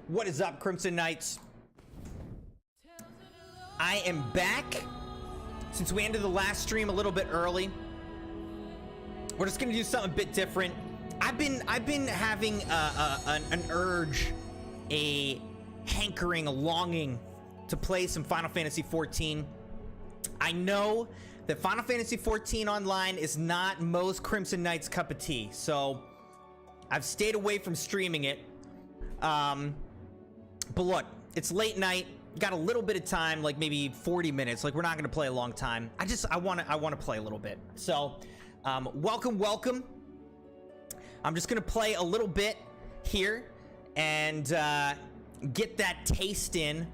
What is up, Crimson Knights? I am back. Since we ended the last stream a little bit early, we're just gonna do something a bit different. I've been having an urge, a hankering, a longing to play some Final Fantasy XIV. I know that Final Fantasy XIV Online is not most Crimson Knights' cup of tea, so I've stayed away from streaming it. But look, it's late night, got a little bit of time, like maybe 40 minutes. Like, we're not gonna play a long time. I want to play a little bit. So, welcome. I'm just gonna play a little bit here and get that taste in.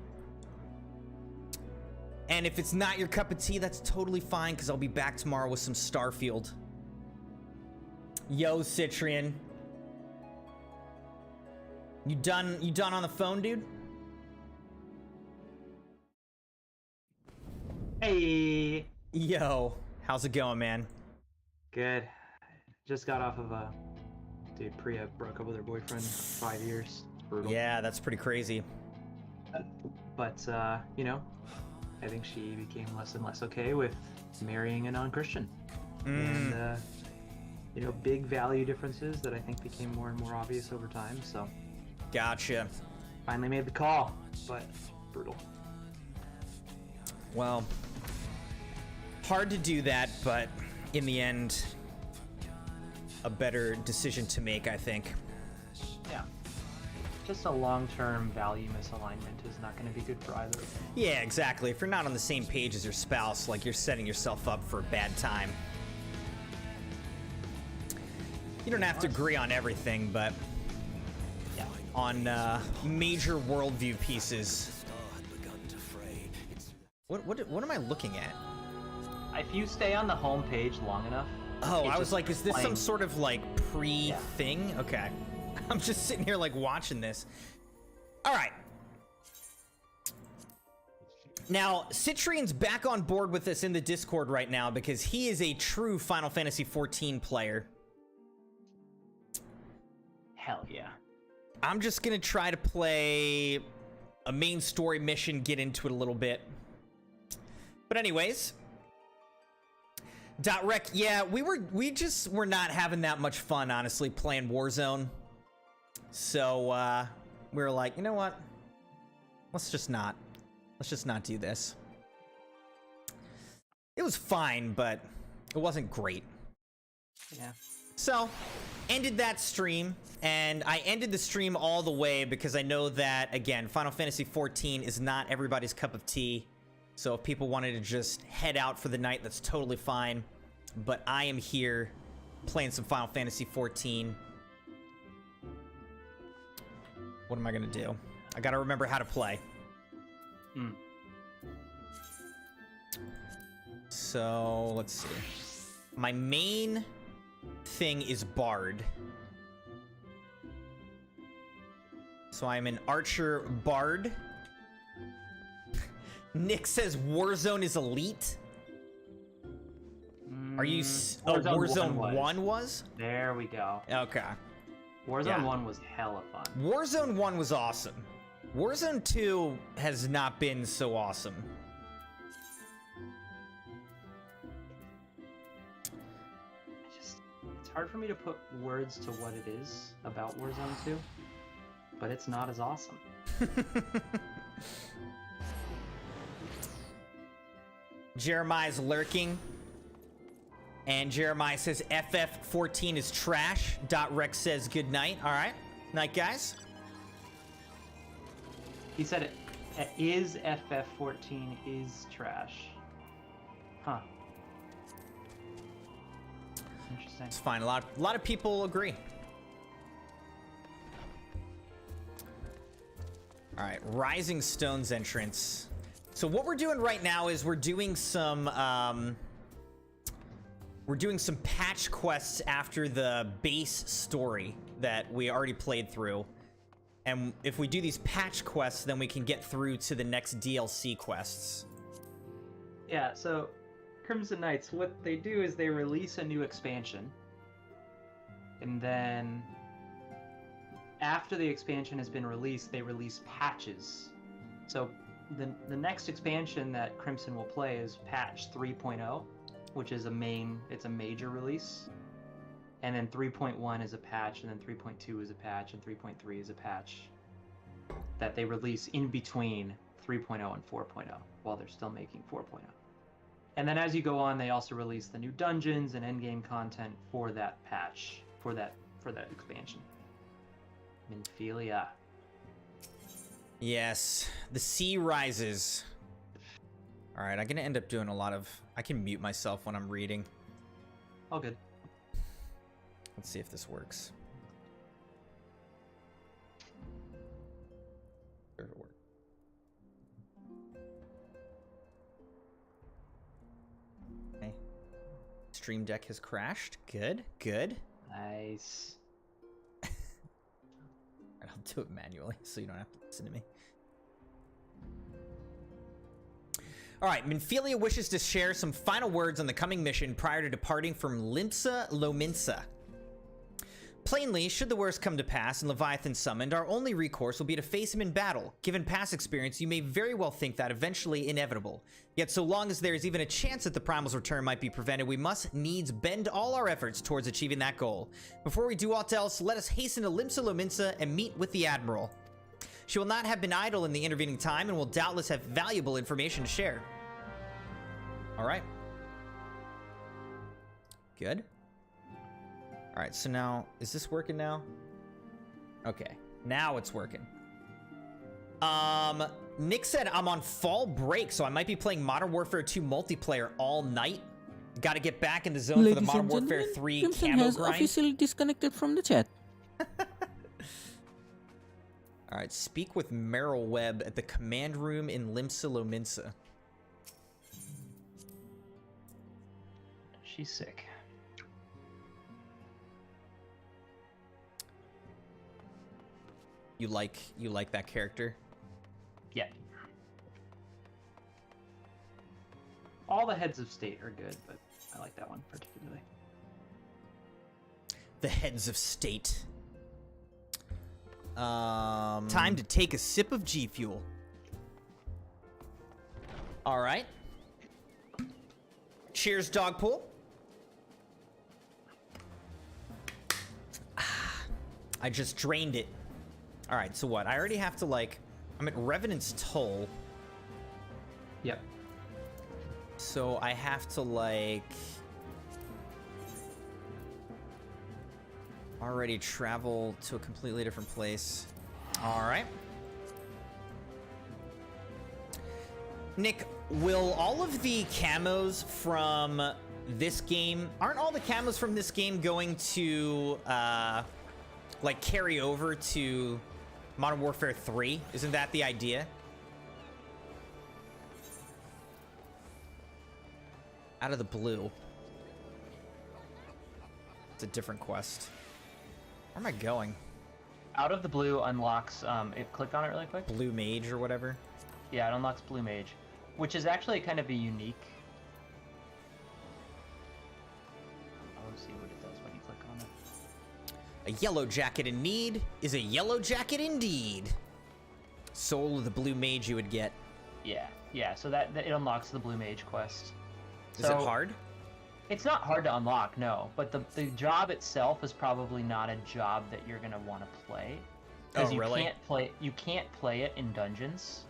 And if it's not your cup of tea, that's totally fine, because I'll be back tomorrow with some Starfield. Yo, Citrian. You done on the phone, dude? Hey. Yo, how's it going, man? Good. Just got off of a... Dude, Priya broke up with her boyfriend 5 years. It's brutal. Yeah, that's pretty crazy. But, you know, I think she became less and less okay with marrying a non-Christian. And, you know, big value differences that I think became more and more obvious over time, so... Gotcha. Finally made the call, but brutal. Well, hard to do that, but in the end, a better decision to make, I think. Yeah. Just a long-term value misalignment is not going to be good for either of them. Yeah, exactly. If you're not on the same page as your spouse, like, you're setting yourself up for a bad time. You don't have to agree on everything, but yeah, on major worldview pieces. What am I looking at? If you stay on the home page long enough... Oh, I was like, is this some sort of, like, pre-thing? Okay. I'm just sitting here, like, watching this. All right. Now, Citrian's back on board with us in the Discord right now because he is a true Final Fantasy XIV player. Hell yeah. I'm just gonna try to play a main story mission, get into it a little bit. But anyways, .rec, yeah, we just were not having that much fun, honestly, playing Warzone. So we were like, you know what? Let's just not do this. It was fine, but it wasn't great. Yeah. So, ended that stream, and I ended the stream all the way because I know that, again, Final Fantasy XIV is not everybody's cup of tea. So if people wanted to just head out for the night, that's totally fine. But I am here playing some Final Fantasy XIV. What am I gonna do? I gotta remember how to play. So, let's see. My main thing is Bard. So I'm an Archer Bard. Nick says Warzone is elite. Are you... Oh, Warzone 1 was? There we go. Okay. Warzone 1 was hella fun. Warzone 1 was awesome. Warzone 2 has not been so awesome. It's hard for me to put words to what it is about Warzone 2, but it's not as awesome. Jeremiah's lurking. And Jeremiah says FF14 is trash. .rec says good night. All right. Night, guys. He said it is FF14 is trash. Huh. Interesting. It's fine. A lot of people agree. All right. Rising Stone's entrance. So what we're doing right now is we're doing some patch quests after the base story that we already played through. And if we do these patch quests, then we can get through to the next DLC quests. Yeah, so Crimson Knights, what they do is they release a new expansion. And then after the expansion has been released, they release patches. So the next expansion that Crimson will play is patch 3.0, which is it's a major release. And then 3.1 is a patch, and then 3.2 is a patch, and 3.3 is a patch that they release in between 3.0 and 4.0 while they're still making 4.0. And then as you go on, they also release the new dungeons and endgame content for that patch, for that expansion. Minfilia. Yes, the sea rises. All right, I'm gonna end up doing a lot of... I can mute myself when I'm reading. All good. Let's see if this works. There it works. Okay. Stream Deck has crashed. Good, good. Nice. I'll do it manually so you don't have to listen to me. All right, Minfilia wishes to share some final words on the coming mission prior to departing from Limsa Lominsa. Plainly, should the worst come to pass and Leviathan summoned, our only recourse will be to face him in battle. Given past experience, you may very well think that eventually inevitable. Yet so long as there is even a chance that the Primal's return might be prevented, we must needs bend all our efforts towards achieving that goal. Before we do aught else, let us hasten to Limsa Lominsa and meet with the Admiral. She will not have been idle in the intervening time and will doubtless have valuable information to share. All right. Good. All right, so now, is this working now? Okay, now it's working. Nick said I'm on fall break, so I might be playing Modern Warfare 2 multiplayer all night. Got to get back in the zone for the Modern Warfare 3 Crimson camo has grind. officially disconnected from the chat. All right, speak with Meryl Webb at the command room in Limsa Lominsa. She's sick. You like that character? Yeah. All the heads of state are good, but I like that one particularly. The heads of state. Time to take a sip of G Fuel. All right. Cheers, Dogpool. I just drained it. All right, so what? I already have to, like... I'm at Revenant's Toll. Yep. So I have to, like... already travel to a completely different place. All right. Nick, will all of the camos from this game... Aren't all the camos from this game going to, like, carry over to... Modern Warfare 3? Isn't that the idea? Out of the blue. It's a different quest. Where am I going? Out of the blue unlocks, click on it really quick. Blue Mage or whatever? Yeah, it unlocks Blue Mage, which is actually kind of a unique... I'll see what it does when you click on it. A yellow jacket in need is a yellow jacket indeed. Soul of the Blue Mage you would get. Yeah, so that it unlocks the Blue Mage quest. Is it hard? It's not hard to unlock, no, but the job itself is probably not a job that you're gonna want to play. Oh, really? You can't play it in dungeons.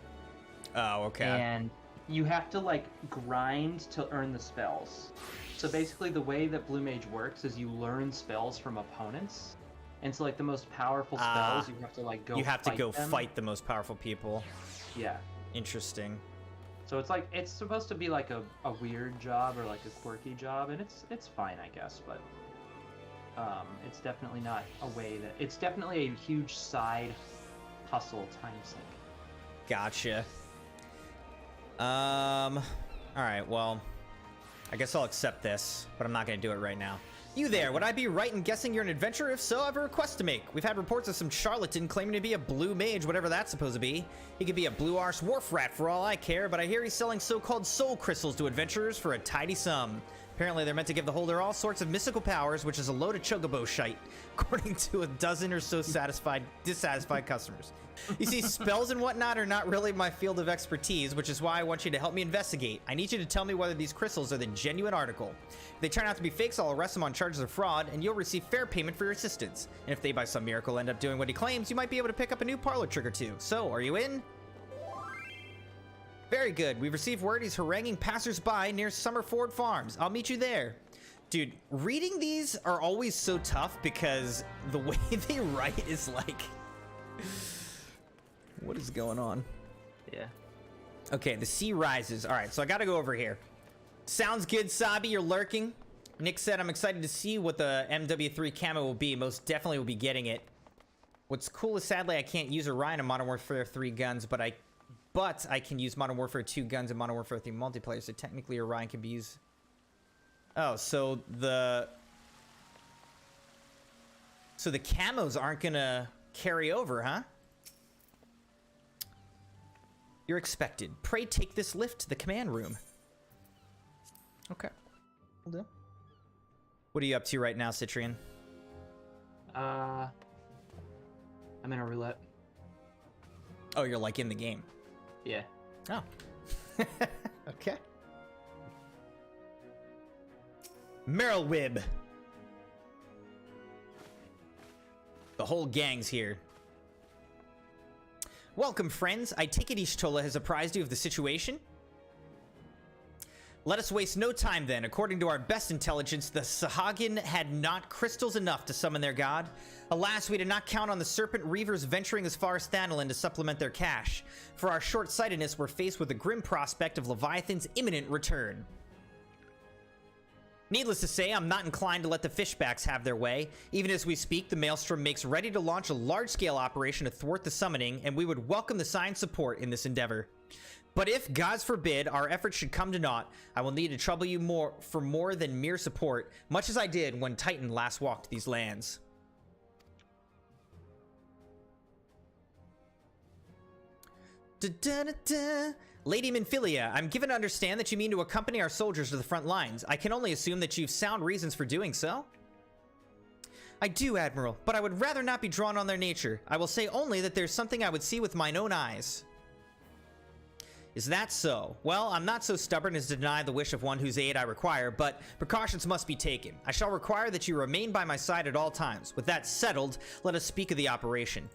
Oh, okay. And you have to, like, grind to earn the spells. So basically the way that Blue Mage works is you learn spells from opponents. And so, like, the most powerful spells, you have to, like, go fight them. You have to go fight the most powerful people. Yeah. Interesting. So it's like, it's supposed to be like a weird job or like a quirky job, and it's fine, I guess, but it's definitely not a way that... It's definitely a huge side hustle time sink. Gotcha. Alright, well, I guess I'll accept this, but I'm not gonna do it right now. You there, would I be right in guessing you're an adventurer? If so, I have a request to make. We've had reports of some charlatan claiming to be a blue mage, whatever that's supposed to be. He could be a blue arse wharf rat for all I care, but I hear he's selling so-called soul crystals to adventurers for a tidy sum. Apparently, they're meant to give the holder all sorts of mystical powers, which is a load of chocobo shite, according to a dozen or so dissatisfied customers. You see, spells and whatnot are not really my field of expertise, which is why I want you to help me investigate. I need you to tell me whether these crystals are the genuine article. If they turn out to be fakes, I'll arrest them on charges of fraud, and you'll receive fair payment for your assistance. And if they, by some miracle, end up doing what he claims, you might be able to pick up a new parlor trick or two. So, are you in? Very good. We've received word he's haranguing passersby near Summerford Farms. I'll meet you there. Dude, reading these are always so tough because the way they write is like... What is going on? Yeah. Okay, the sea rises. All right, so I got to go over here. Sounds good, Sabi. You're lurking. Nick said, I'm excited to see what the MW3 camo will be. Most definitely will be getting it. What's cool is, sadly, I can't use Orion in Modern Warfare 3 guns, but I can use Modern Warfare 2 guns in Modern Warfare 3 multiplayer, so technically Orion can be used. Oh, so the camos aren't gonna carry over, huh? You're expected. Pray take this lift to the command room. Okay. Will do. What are you up to right now, Citrian? I'm in a roulette. Oh, you're like in the game. Yeah. Oh. Okay. Meryl Wib. The whole gang's here. Welcome, friends. I take it Ishtola has apprised you of the situation? Let us waste no time then. According to our best intelligence, the Sahagin had not crystals enough to summon their god. Alas, we did not count on the Serpent Reavers venturing as far as Thanalan to supplement their cache. For our short-sightedness, we're faced with the grim prospect of Leviathan's imminent return. Needless to say, I'm not inclined to let the fishbacks have their way. Even as we speak, the Maelstrom makes ready to launch a large-scale operation to thwart the summoning, and we would welcome the signed support in this endeavor. But if, gods forbid, our efforts should come to naught, I will need to trouble you more than mere support, much as I did when Titan last walked these lands. Lady Minfilia, I'm given to understand that you mean to accompany our soldiers to the front lines. I can only assume that you've sound reasons for doing so. I do, Admiral, but I would rather not be drawn on their nature. I will say only that there's something I would see with mine own eyes. Is that so? Well, I'm not so stubborn as to deny the wish of one whose aid I require, but precautions must be taken. I shall require that you remain by my side at all times. With that settled, let us speak of the operation.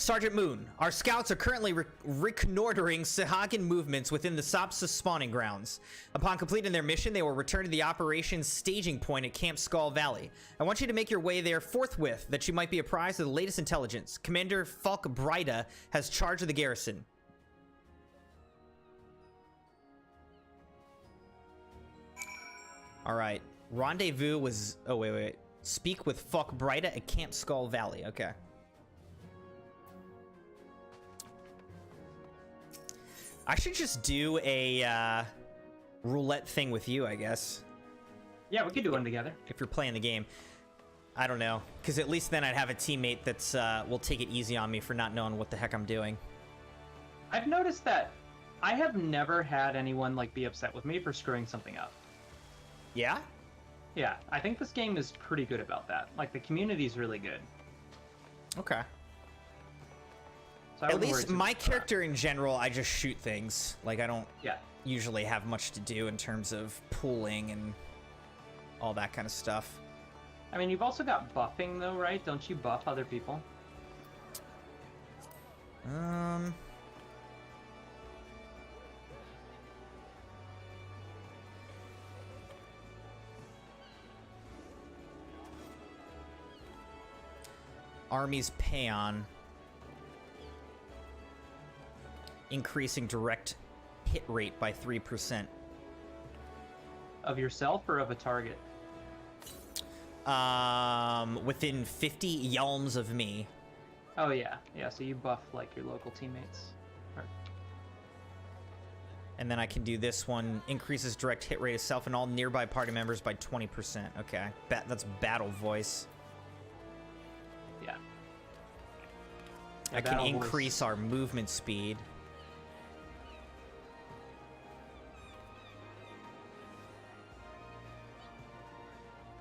Sergeant Moon, our scouts are currently reconnoitering Sahagin movements within the Sapsa spawning grounds. Upon completing their mission, they will return to the operations staging point at Camp Skull Valley. I want you to make your way there forthwith, that you might be apprised of the latest intelligence. Commander Falk Brida has charge of the garrison. All right. Rendezvous was... Oh, wait. Speak with Falk Brida at Camp Skull Valley. Okay. I should just do a roulette thing with you, I guess. Yeah, we could do one together. If you're playing the game. I don't know. Because at least then I'd have a teammate that's will take it easy on me for not knowing what the heck I'm doing. I've noticed that I have never had anyone like be upset with me for screwing something up. Yeah? Yeah, I think this game is pretty good about that. Like, the community's really good. Okay. So at least my character in general, I just shoot things. Like, I don't usually have much to do in terms of pooling and all that kind of stuff. I mean, you've also got buffing, though, right? Don't you buff other people? Army's Paeon. Increasing direct hit rate by 3%. Of yourself or of a target? Within 50 yalms of me. Oh, yeah. Yeah, so you buff, like, your local teammates. Or... And then I can do this one. Increases direct hit rate of self and all nearby party members by 20%. Okay. That's battle voice. Yeah. I can increase our movement speed.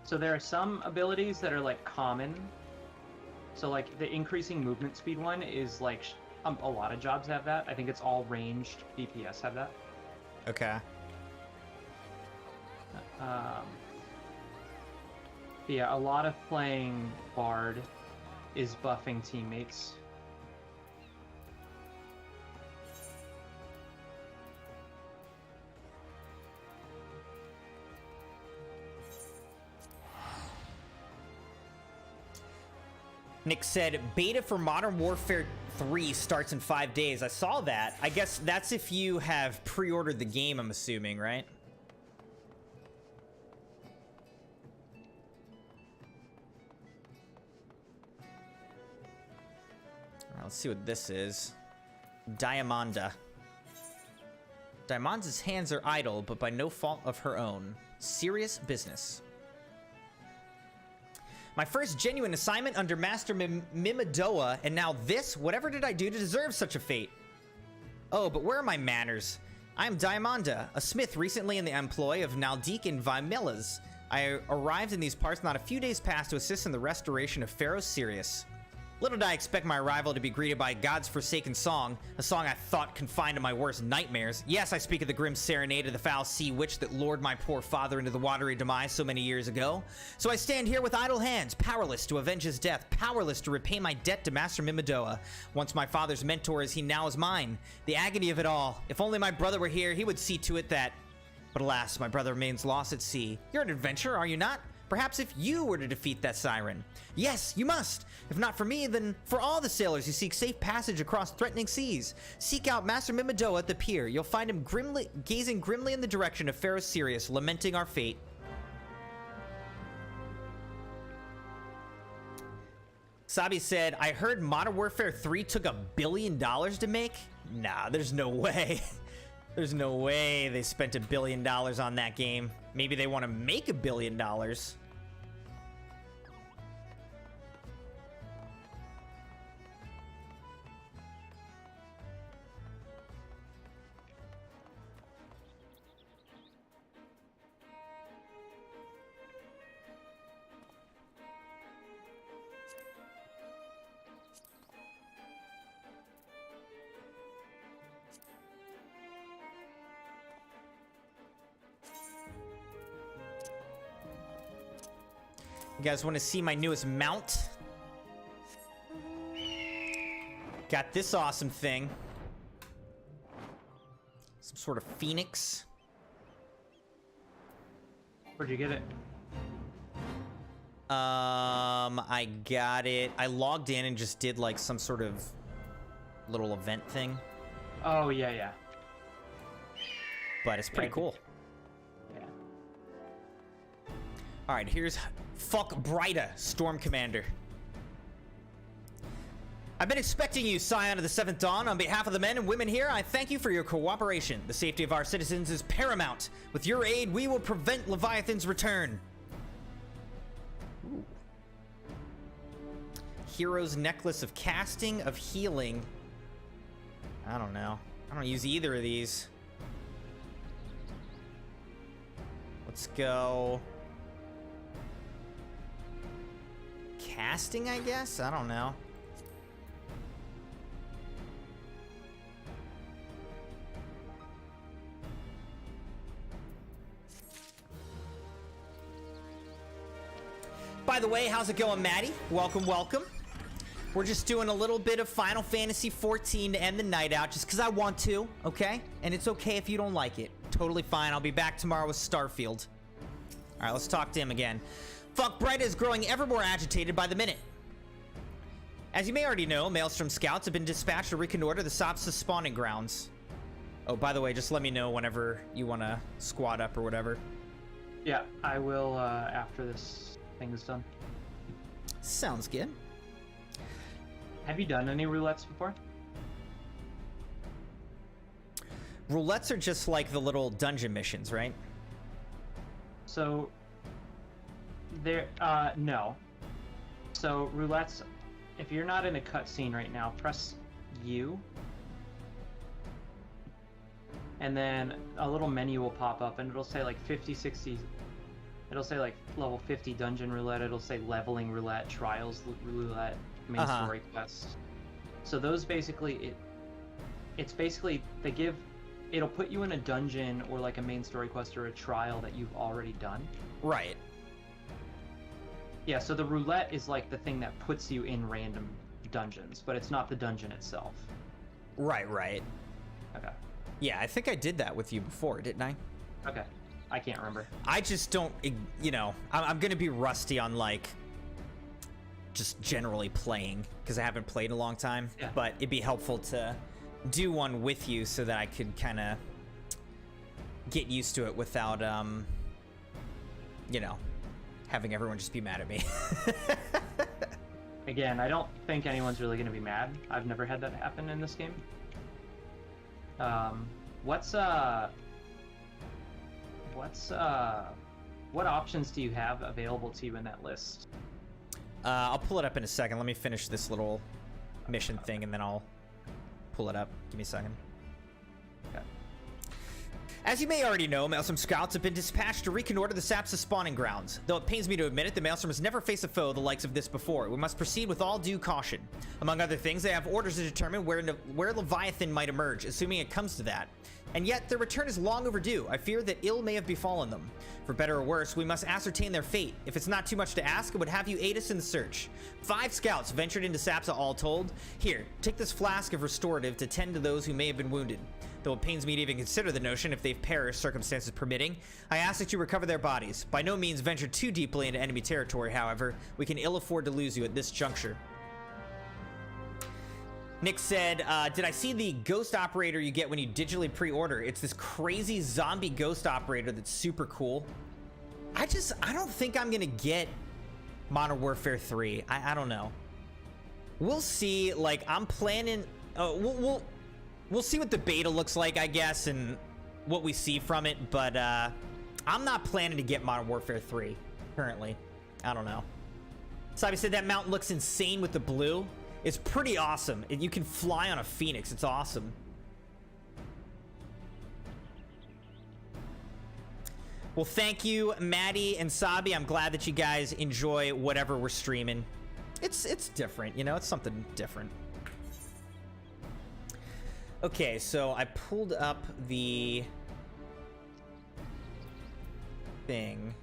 So there are some abilities that are like common. So like the increasing movement speed one is like a lot of jobs have that. I think it's all ranged DPS have that. Okay. Yeah, a lot of playing Bard is buffing teammates. Nick said, beta for Modern Warfare 3 starts in 5 days. I saw that. I guess that's if you have pre-ordered the game, I'm assuming, right? Let's see what this is. Diamanda. Diamanda's hands are idle, but by no fault of her own. Serious business. My first genuine assignment under Master Mimidoa, and now this? Whatever did I do to deserve such a fate? Oh, but where are my manners? I am Diamanda, a smith recently in the employ of Naldik and Vimelas. I arrived in these parts not a few days past to assist in the restoration of Pharaoh Sirius. Little did I expect my arrival to be greeted by God's forsaken song, a song I thought confined to my worst nightmares. Yes, I speak of the grim serenade of the foul sea witch that lured my poor father into the watery demise so many years ago. So I stand here with idle hands, powerless to avenge his death, powerless to repay my debt to Master Mimidoa. Once my father's mentor as he now is mine. The agony of it all. If only my brother were here, he would see to it that... But alas, my brother remains lost at sea. You're an adventurer, are you not? Perhaps if you were to defeat that siren. Yes, you must. If not for me, then for all the sailors who seek safe passage across threatening seas. Seek out Master Mimidoa at the pier. You'll find him gazing grimly in the direction of Pharaoh Sirius, lamenting our fate. Sabi said, I heard Modern Warfare 3 took $1 billion to make? Nah, there's no way. There's no way they spent $1 billion on that game. Maybe they want to make $1 billion. You guys want to see my newest mount? Got this awesome thing. Some sort of phoenix. Where'd you get it? I got it. I logged in and just did like some sort of little event thing. Oh, yeah, yeah. But it's pretty cool. Yeah. All right, here's Fuck Brighta, Storm Commander. I've been expecting you, Scion of the Seventh Dawn. On behalf of the men and women here, I thank you for your cooperation. The safety of our citizens is paramount. With your aid, we will prevent Leviathan's return. Ooh. Hero's Necklace of Casting, of Healing. I don't know. I don't use either of these. Let's go... Casting, I guess? I don't know. By the way, how's it going, Maddie? Welcome, welcome. We're just doing a little bit of Final Fantasy XIV to end the night out, just because I want to, okay? And it's okay if you don't like it. Totally fine. I'll be back tomorrow with Starfield. All right, let's talk to him again. Fuck Brighta is growing ever more agitated by the minute. As you may already know, Maelstrom scouts have been dispatched to reconnoiter the Sopsa spawning grounds. Oh, by the way, just let me know whenever you want to squad up or whatever. Yeah, I will after this thing is done. Sounds good. Have you done any roulettes before? Roulettes are just like the little dungeon missions, right? So, no. So, roulettes, if you're not in a cutscene right now, press U. And then a little menu will pop up and it'll say like 50, 60 It'll say like level 50 dungeon roulette. It'll say leveling roulette, trials roulette, main story quest. So those basically it's basically it'll put you in a dungeon or like a main story quest or a trial that you've already done. Right. Yeah, so the roulette is like the thing that puts you in random dungeons, but it's not the dungeon itself. Right, right. Okay. Yeah, I think I did that with you before, didn't I? Okay. I can't remember. I just don't, you know, I'm going to be rusty on, like, just generally playing, because I haven't played in a long time. Yeah. But it'd be helpful to do one with you so that I could kind of get used to it without, you know, having everyone just be mad at me. Again, I don't think anyone's really going to be mad. I've never had that happen in this game. What options do you have available to you in that list? I'll pull it up in a second. Let me finish this little mission thing, and then I'll pull it up. Give me a second. Okay. As you may already know, Maelstrom scouts have been dispatched to reconnoiter the Sapsa spawning grounds. Though it pains me to admit it, the Maelstrom has never faced a foe the likes of this before. We must proceed with all due caution. Among other things, they have orders to determine where Leviathan might emerge, assuming it comes to that. And yet, their return is long overdue. I fear that ill may have befallen them. For better or worse, we must ascertain their fate. If it's not too much to ask, I would have you aid us in the search. 5 scouts ventured into Sapsa all told. Here, take this flask of restorative to tend to those who may have been wounded. Though it pains me to even consider the notion if they've perished, circumstances permitting, I ask that you recover their bodies. By no means venture too deeply into enemy territory, however. We can ill afford to lose you at this juncture. Nick said, did I see the ghost operator you get when you digitally pre-order? It's this crazy zombie ghost operator that's super cool. I don't think I'm gonna get Modern Warfare 3. I don't know. We'll see. Like, I'm planning, we'll see what the beta looks like, I guess, and what we see from it, but I'm not planning to get Modern Warfare 3 currently. I don't know. Sabi said that mountain looks insane with the blue. It's pretty awesome. You can fly on a phoenix. It's awesome. Well, thank you, Maddie and Sabi. I'm glad that you guys enjoy whatever we're streaming. It's different, you know? It's something different. Okay, so I pulled up the thing.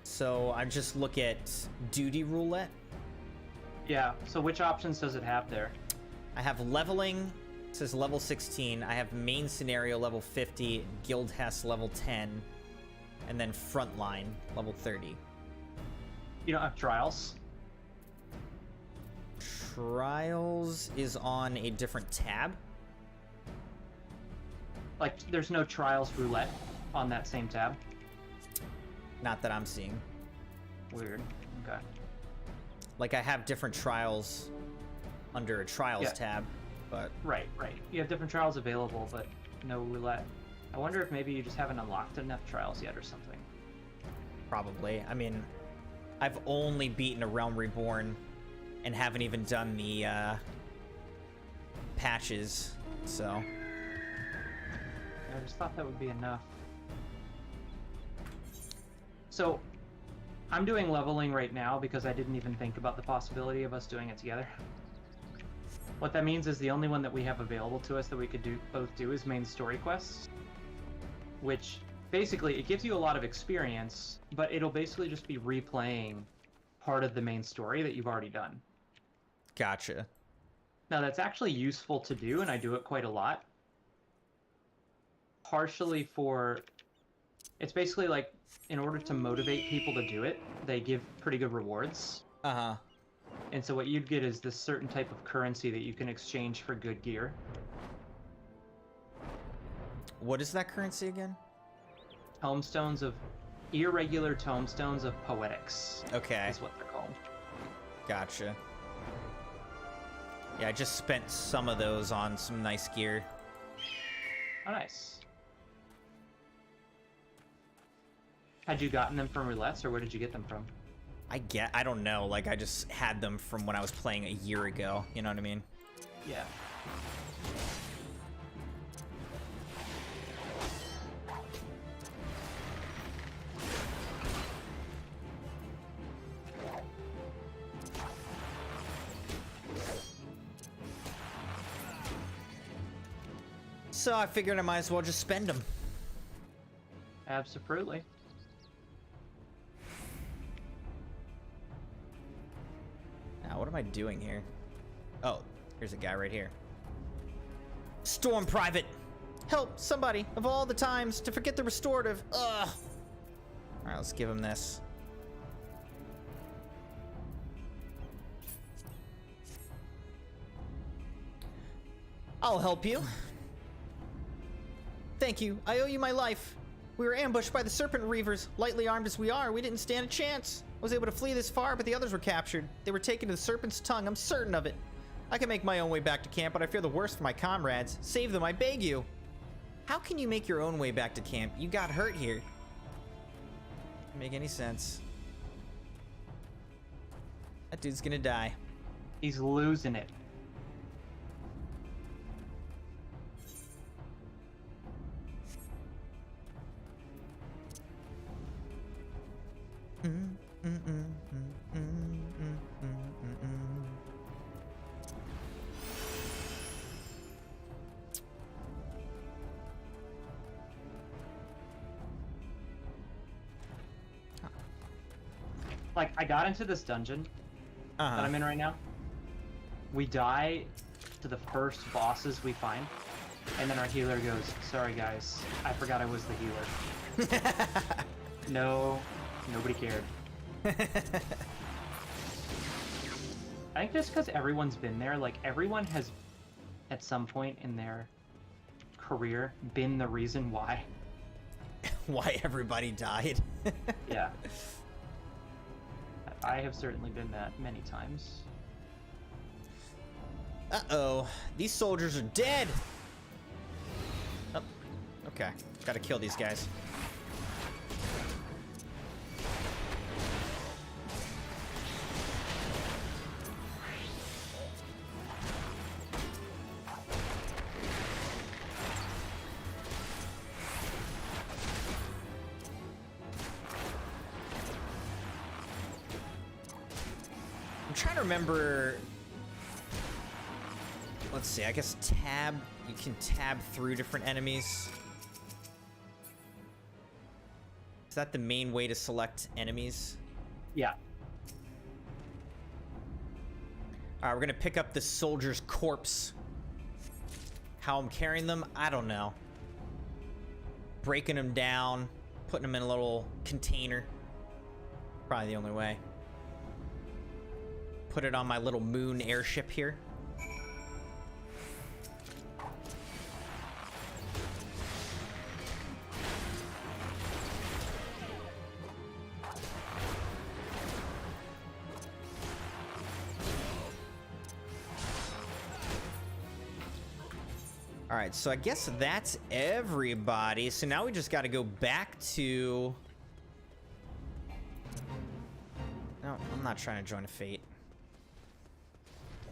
So I just look at duty roulette. Yeah, so which options does it have there? I have leveling, it says level 16. I have main scenario level 50, guild Hess level 10, and then frontline level 30. You don't have trials? Trials is on a different tab. Like, there's no trials roulette on that same tab? Not that I'm seeing. Weird. Okay. Like, I have different trials under a trials tab, but... Right. You have different trials available, but no roulette. I wonder if maybe you just haven't unlocked enough trials yet or something. Probably. I mean, I've only beaten A Realm Reborn and haven't even done the patches, so... I just thought that would be enough. So, I'm doing leveling right now because I didn't even think about the possibility of us doing it together. What that means is the only one that we have available to us that we could both do is main story quests, which basically it gives you a lot of experience, but it'll basically just be replaying part of the main story that you've already done. Gotcha. Now that's actually useful to do, and I do it quite a lot. Partially for... It's basically like, in order to motivate people to do it, they give pretty good rewards. Uh-huh. And so what you'd get is this certain type of currency that you can exchange for good gear. What is that currency again? Tomestones of... Irregular tomestones of poetics. Okay. Is what they're called. Gotcha. Yeah, I just spent some of those on some nice gear. Oh, nice. Had you gotten them from roulettes, or where did you get them from? I don't know. Like, I just had them from when I was playing a year ago. You know what I mean? Yeah. So I figured I might as well just spend them. Absolutely. Now, what am I doing here? Oh, here's a guy right here. Storm Private! Help somebody of all the times to forget the restorative. Ugh! Alright, let's give him this. I'll help you. Thank you. I owe you my life. We were ambushed by the Serpent Reavers. Lightly armed as we are, we didn't stand a chance. I was able to flee this far, but the others were captured. They were taken to the Serpent's Tongue. I'm certain of it. I can make my own way back to camp, but I fear the worst for my comrades. Save them, I beg you. How can you make your own way back to camp? You got hurt here. Doesn't make any sense. That dude's gonna die. He's losing it. Like, I got into this dungeon that I'm in right now. We die to the first bosses we find, and then our healer goes, "Sorry guys, I forgot I was the healer." No, nobody cared. I think just because everyone's been there, like, everyone has, at some point in their career, been the reason why. Why everybody died. Yeah. I have certainly been that many times. Uh-oh. These soldiers are dead! Oh, okay. Gotta kill these guys. I'm trying to remember. Let's see, I guess tab, you can tab through different enemies. Is that the main way to select enemies? Yeah. Alright, we're gonna pick up the soldier's corpse. How I'm carrying them, I don't know. Breaking them down, putting them in a little container. Probably the only way. Put it on my little moon airship here. All right, so I guess that's everybody. So now we just got to go back to... No, I'm not trying to join a fate.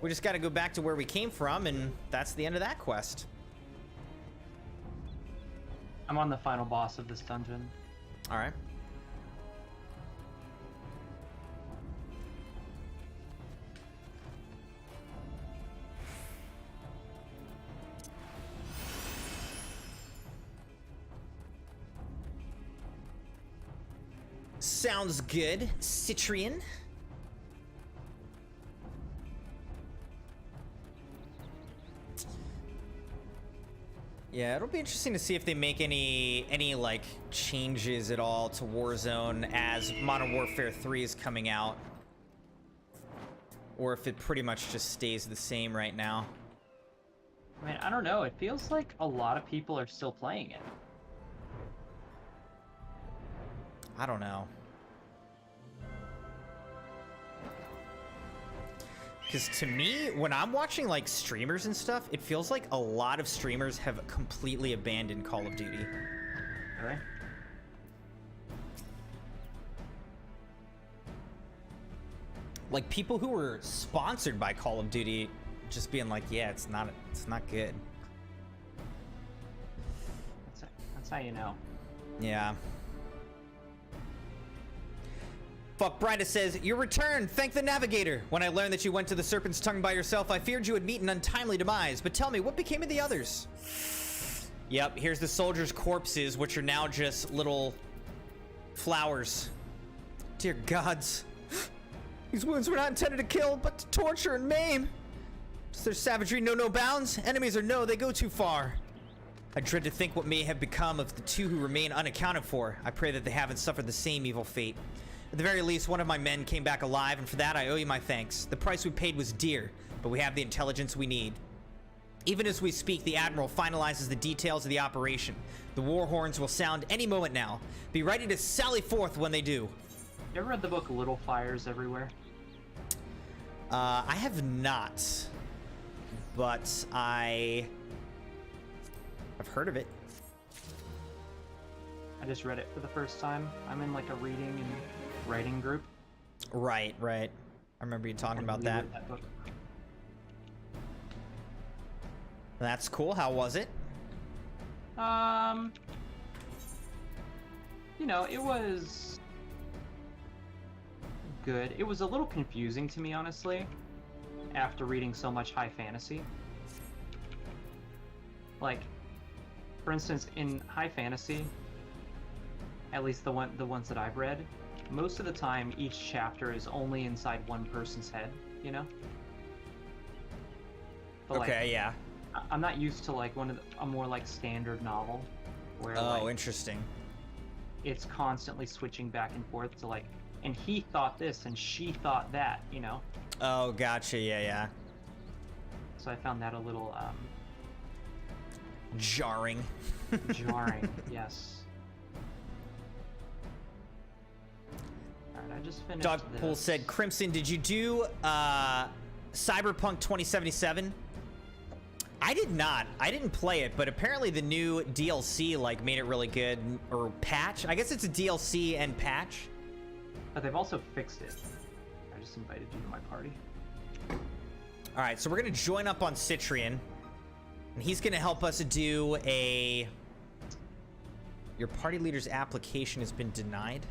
We just got to go back to where we came from, and that's the end of that quest. I'm on the final boss of this dungeon. All right. Sounds good, Citrian. Yeah, it'll be interesting to see if they make any like changes at all to Warzone as Modern Warfare 3 is coming out, or if it pretty much just stays the same right now. I mean, I don't know. It feels like a lot of people are still playing it. I don't know. Because to me, when I'm watching like streamers and stuff, it feels like a lot of streamers have completely abandoned Call of Duty. Really? Like people who were sponsored by Call of Duty just being like, yeah, it's not good. That's how you know. Yeah. Fuck Brida says, your return, thank the navigator. When I learned that you went to the Serpent's Tongue by yourself, I feared you would meet an untimely demise. But tell me, what became of the others? Yep, here's the soldiers' corpses, which are now just little flowers. Dear gods. These wounds were not intended to kill, but to torture and maim. Does their savagery know no bounds? Enemies or no, they go too far. I dread to think what may have become of the two who remain unaccounted for. I pray that they haven't suffered the same evil fate. At the very least, one of my men came back alive, and for that I owe you my thanks. The price we paid was dear, but we have the intelligence we need. Even as we speak, the Admiral finalizes the details of the operation. The war horns will sound any moment now. Be ready to sally forth when they do. You ever read the book Little Fires Everywhere? I have not, but I've heard of it. I just read it for the first time. I'm in like a reading and writing group. Right. I remember you talking about that. That book. That's cool. How was it? You know, it was good. It was a little confusing to me, honestly, after reading so much high fantasy. Like, for instance, in high fantasy, at least the ones that I've read, most of the time each chapter is only inside one person's head, you know? But, Okay, like, yeah. I'm not used to like a more like standard novel where like, interesting. it's constantly switching back and forth to like, and he thought this and she thought that, you know? Oh, gotcha. Yeah. So I found that a little Jarring. jarring. Yes. Alright, I just finished Dogpool this. said, Crimson, did you do Cyberpunk 2077? I did not. I didn't play it, but apparently the new DLC like made it really good, or patch. I guess it's a DLC and patch. But they've also fixed it. I just invited you to my party. All right, so we're gonna join up on Citrian, and he's gonna help us do a. Your party leader's application has been denied.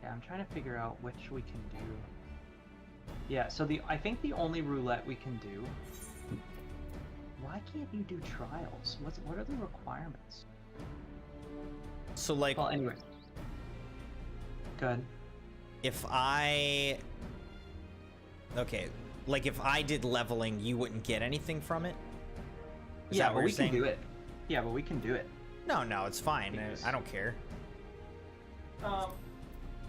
Yeah, I'm trying to figure out which we can do. Yeah, so I think the only roulette we can do. Why can't you do trials? What are the requirements? So like, Well, anyway. Good. if I. Okay, like if I did leveling, you wouldn't get anything from it? Is Yeah, that what but you're we saying? can do it. Yeah, but we can do it. No, it's fine. Yes. I don't care.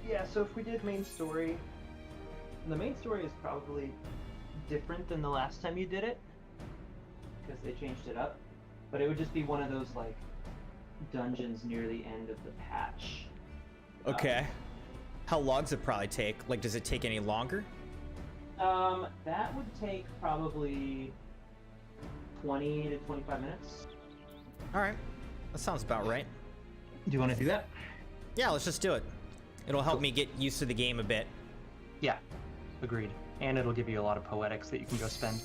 Yeah, so if we did main story, the main story is probably different than the last time you did it, because they changed it up. But it would just be one of those like dungeons near the end of the patch. Okay. How long does it probably take? Like, does it take any longer? That would take probably 20 to 25 minutes. All right. That sounds about right. Do you want to do that? Yeah, let's just do it. It'll help me get used to the game a bit. Yeah, agreed. And it'll give you a lot of poetics that you can go spend.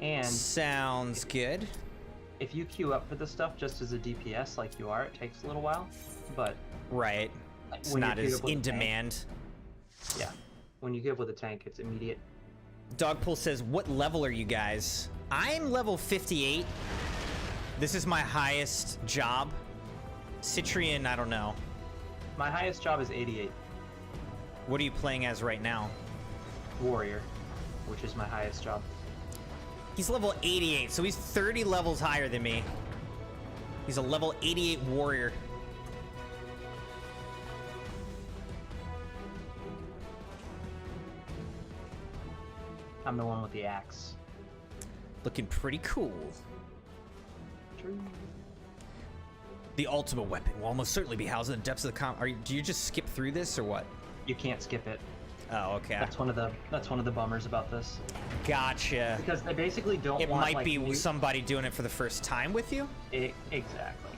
And Sounds good. if you queue up for this stuff just as a DPS like you are, it takes a little while. But Right. It's when you not queue as up with in a tank- demand. Yeah, when you give with a tank, it's immediate. Dogpool says, what level are you guys? I'm level 58. This is my highest job. Citrian, I don't know. My highest job is 88, What are you playing as right now? warrior, which is my highest job. He's level 88, so he's 30 levels higher than me. He's a level 88 warrior. I'm the one with the axe. Looking pretty cool. True. The ultimate weapon will almost certainly be housed in the depths of the do you just skip through this or what? You can't skip it. Oh, okay. That's one of the bummers about this. Gotcha. Because they basically don't It want might like, be new- somebody doing it for the first time with you? Exactly.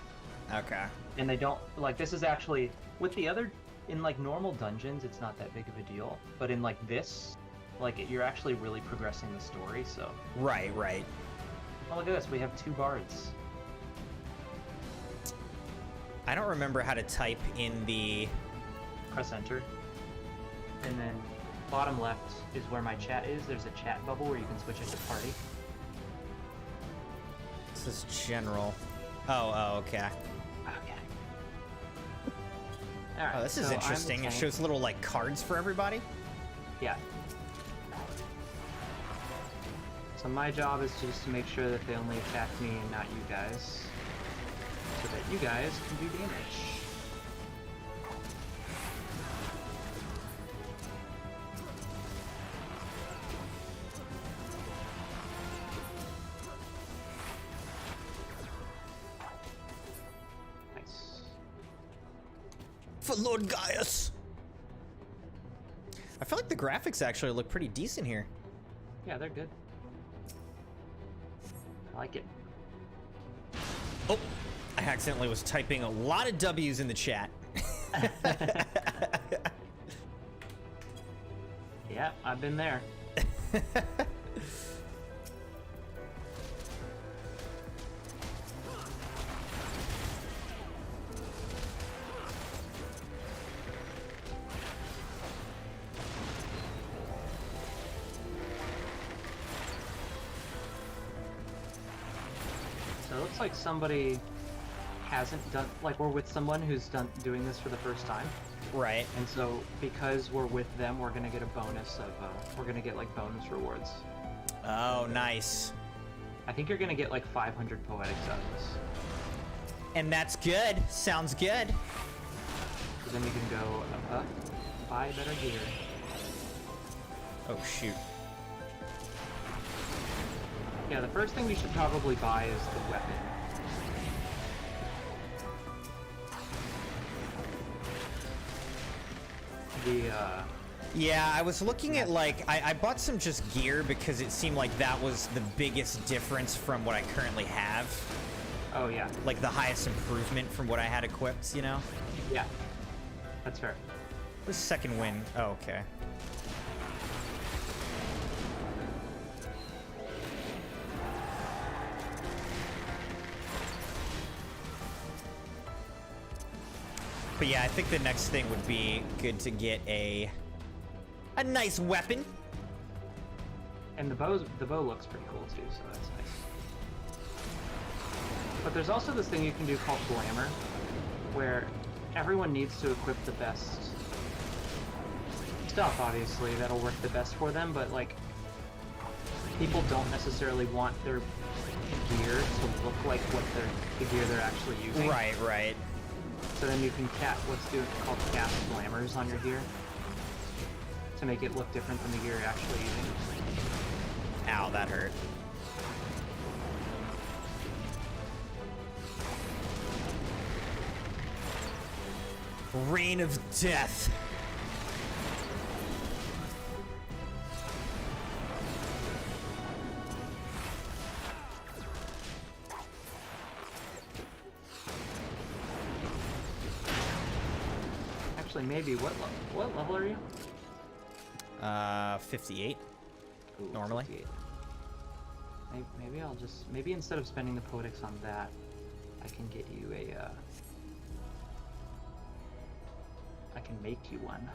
Okay. And they don't like this is actually with the other in like normal dungeons it's not that big of a deal, but in like this, like you're actually really progressing the story. So Right. oh, look at this, we have 2 bards. I don't remember how to type in the... Press enter, and then bottom left is where my chat is. There's a chat bubble where you can switch into party. This is general. Oh, okay. Okay. All right. Oh, this is so I'm interesting. the It tank. shows little like cards for everybody. Yeah. So my job is just to make sure that they only attack me and not you guys, so that you guys can do damage. Nice. For Lord Gaius. I feel like the graphics actually look pretty decent here. Yeah, they're good. I like it. Oh, I accidentally was typing a lot of W's in the chat. Yeah, I've been there. So it looks like somebody hasn't done, like we're with someone who's doing this for the first time. Right. And so because we're with them, we're gonna get a bonus of, we're gonna get like bonus rewards. Oh, nice. I think you're gonna get like 500 poetics out of this. And that's good. Sounds good. So then you can go, buy better gear. Oh, shoot. Yeah, the first thing we should probably buy is the weapon. Yeah, I was looking at like, I bought some just gear because it seemed like that was the biggest difference from what I currently have. Oh yeah. Like the highest improvement from what I had equipped, you know? Yeah. That's fair. The second win. Oh, okay. But yeah, I think the next thing would be good to get a nice weapon. And the bow looks pretty cool too, so that's nice. But there's also this thing you can do called Glamour, where everyone needs to equip the best stuff, obviously, that'll work the best for them, but like, people don't necessarily want their gear to look like the gear they're actually using. Right, right. So then you can called cast glamours on your gear to make it look different than the gear you're actually using. Ow, that hurt. Reign of Death. Actually, maybe what level are you? 58. Ooh, Normally. 58. Maybe instead of spending the poetics on that, I can get you I can make you one.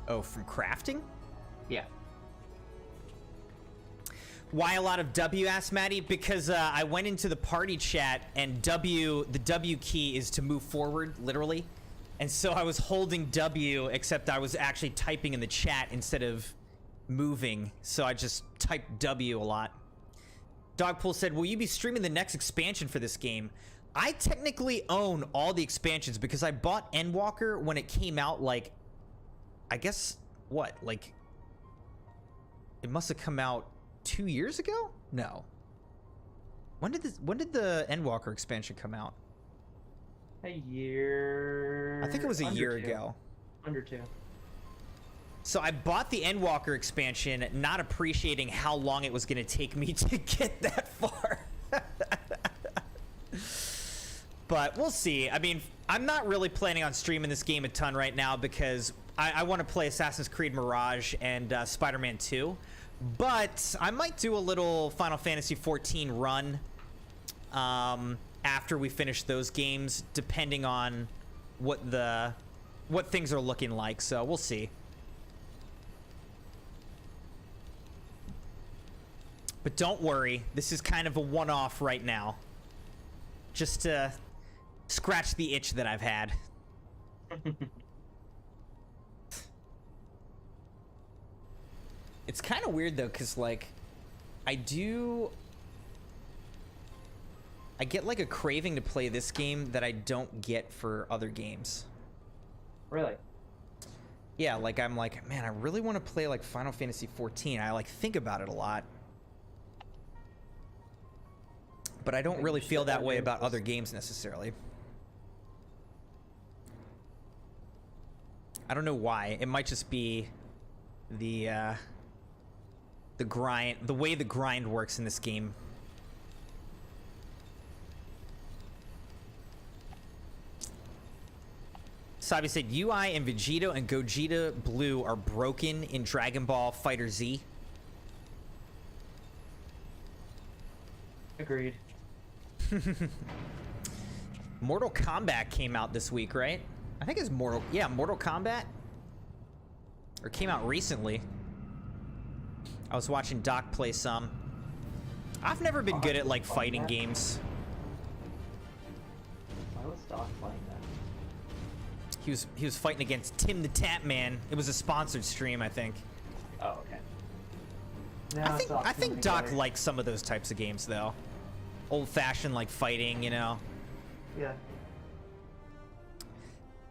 Oh, from crafting? Yeah. Why a lot of W, asked Maddie? Because I went into the party chat and the W key is to move forward, literally. And so I was holding W, except I was actually typing in the chat instead of moving. So I just typed W a lot. Dogpool said, will you be streaming the next expansion for this game? I technically own all the expansions because I bought Endwalker when it came out, like, I guess, what, like, it must have come out 2 years ago? No. When did the Endwalker expansion come out? A year. I think it was a year ago. Under 2. So I bought the Endwalker expansion, not appreciating how long it was going to take me to get that far. But we'll see. I mean, I'm not really planning on streaming this game a ton right now because I want to play Assassin's Creed Mirage and Spider-Man 2. But I might do a little Final Fantasy XIV run after we finish those games, depending on what things are looking like. So we'll see. But don't worry, this is kind of a one-off right now. Just to scratch the itch that I've had. It's kind of weird though, because like, I get like a craving to play this game that I don't get for other games. Really? Yeah, like I'm like, man, I really want to play like Final Fantasy XIV. I like think about it a lot. But I don't really feel that way about other games necessarily. I don't know why. It might just be the grind, the way the grind works in this game. Sabi said UI and Vegeta and Gogeta Blue are broken in Dragon Ball Fighter Z. Agreed. Mortal Kombat came out this week, right? I think it's Mortal Kombat. Or came out recently. I was watching Doc play some. I've never been good at like fighting games. Why was Doc playing that? He was fighting against Tim the Tap Man. It was a sponsored stream, I think. Oh, okay. I think Doc likes some of those types of games though. Old-fashioned like fighting, you know. Yeah.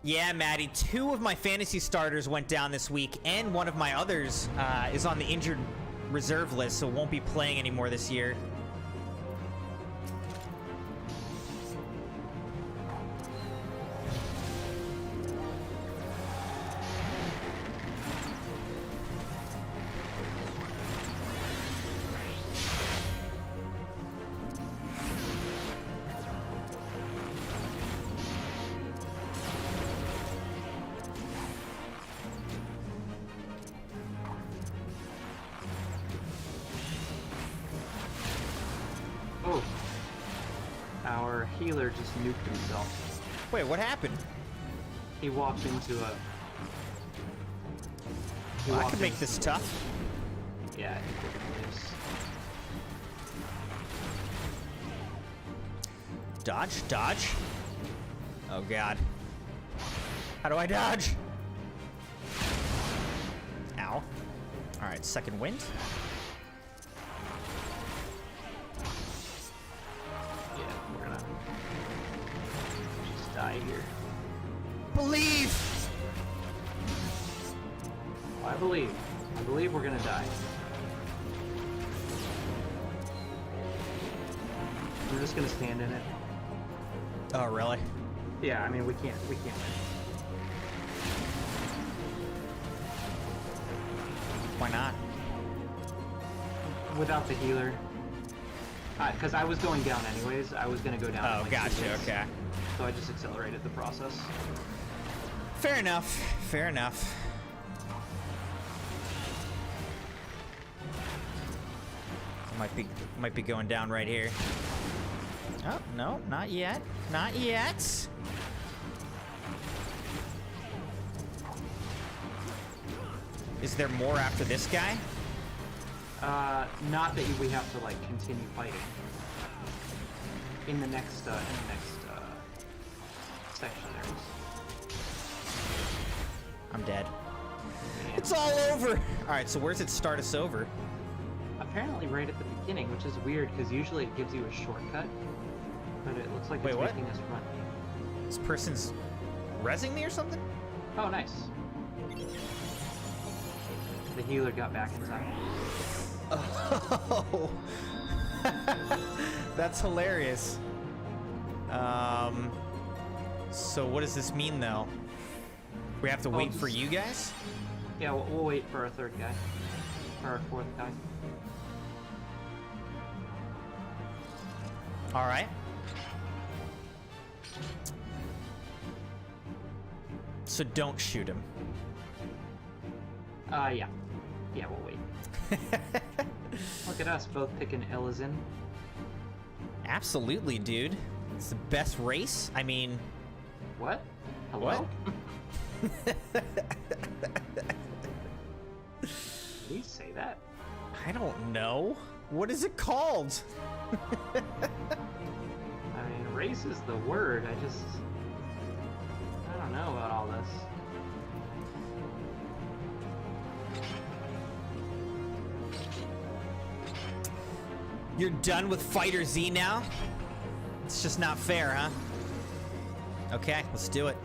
Yeah, Maddie, 2 of my fantasy starters went down this week, and one of my others is on the injured reserve list, so won't be playing anymore this year. Healer just nuked himself. Wait, what happened? He walked into a... Well, I could make this tough. Yeah, it is. Dodge, dodge. Oh god. How do I dodge? Ow. Alright, second wind. Here. Believe! I believe we're gonna die. We're just gonna stand in it. Oh, really? Yeah, I mean, we can't win. Why not? Without the healer. Because I was going down anyways. I was gonna go down. Oh, gotcha, okay. So I just accelerated the process. Fair enough. Fair enough. Might be going down right here. Oh, no, not yet. Not yet. Is there more after this guy? Not that we have to like continue fighting. In the next section there. I'm dead. Man. It's all over. All right, so where's it start us over? Apparently right at the beginning, which is weird because usually it gives you a shortcut, but it looks like Wait, it's what? making us run. This person's rezzing me or something? Oh, nice. The healer got back in time. Oh, that's hilarious. So what does this mean though? We have to wait for you guys? Yeah, we'll wait for our third guy. Or our fourth guy. All right. So don't shoot him. Yeah. Yeah, we'll wait. Look at us, both picking Ellison. Absolutely, dude. It's the best race. I mean... What? Hello? What? Did he say that? I don't know. What is it called? I mean, race is the word. I don't know about all this. You're done with Fighter Z now? It's just not fair, huh? Okay, let's do it.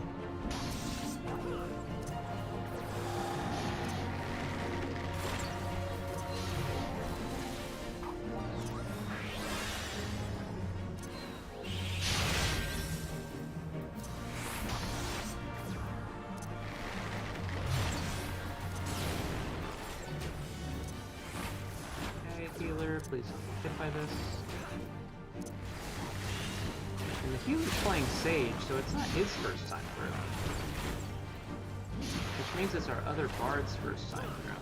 Healer, please don't get hit by this. And the healer's playing Sage, so it's not his first time through. Which means it's our other bard's first time through.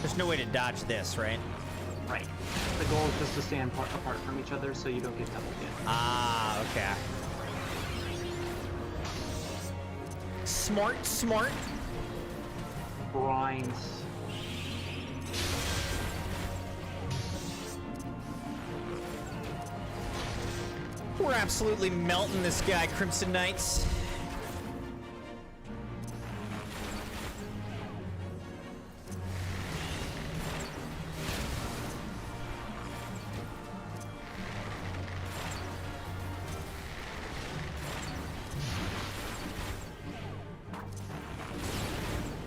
There's no way to dodge this, right? Right. The goal is just to stand apart from each other so you don't get double hit. Ah, okay. Smart, smart. Grinds. We're absolutely melting this guy, Crimson Knights.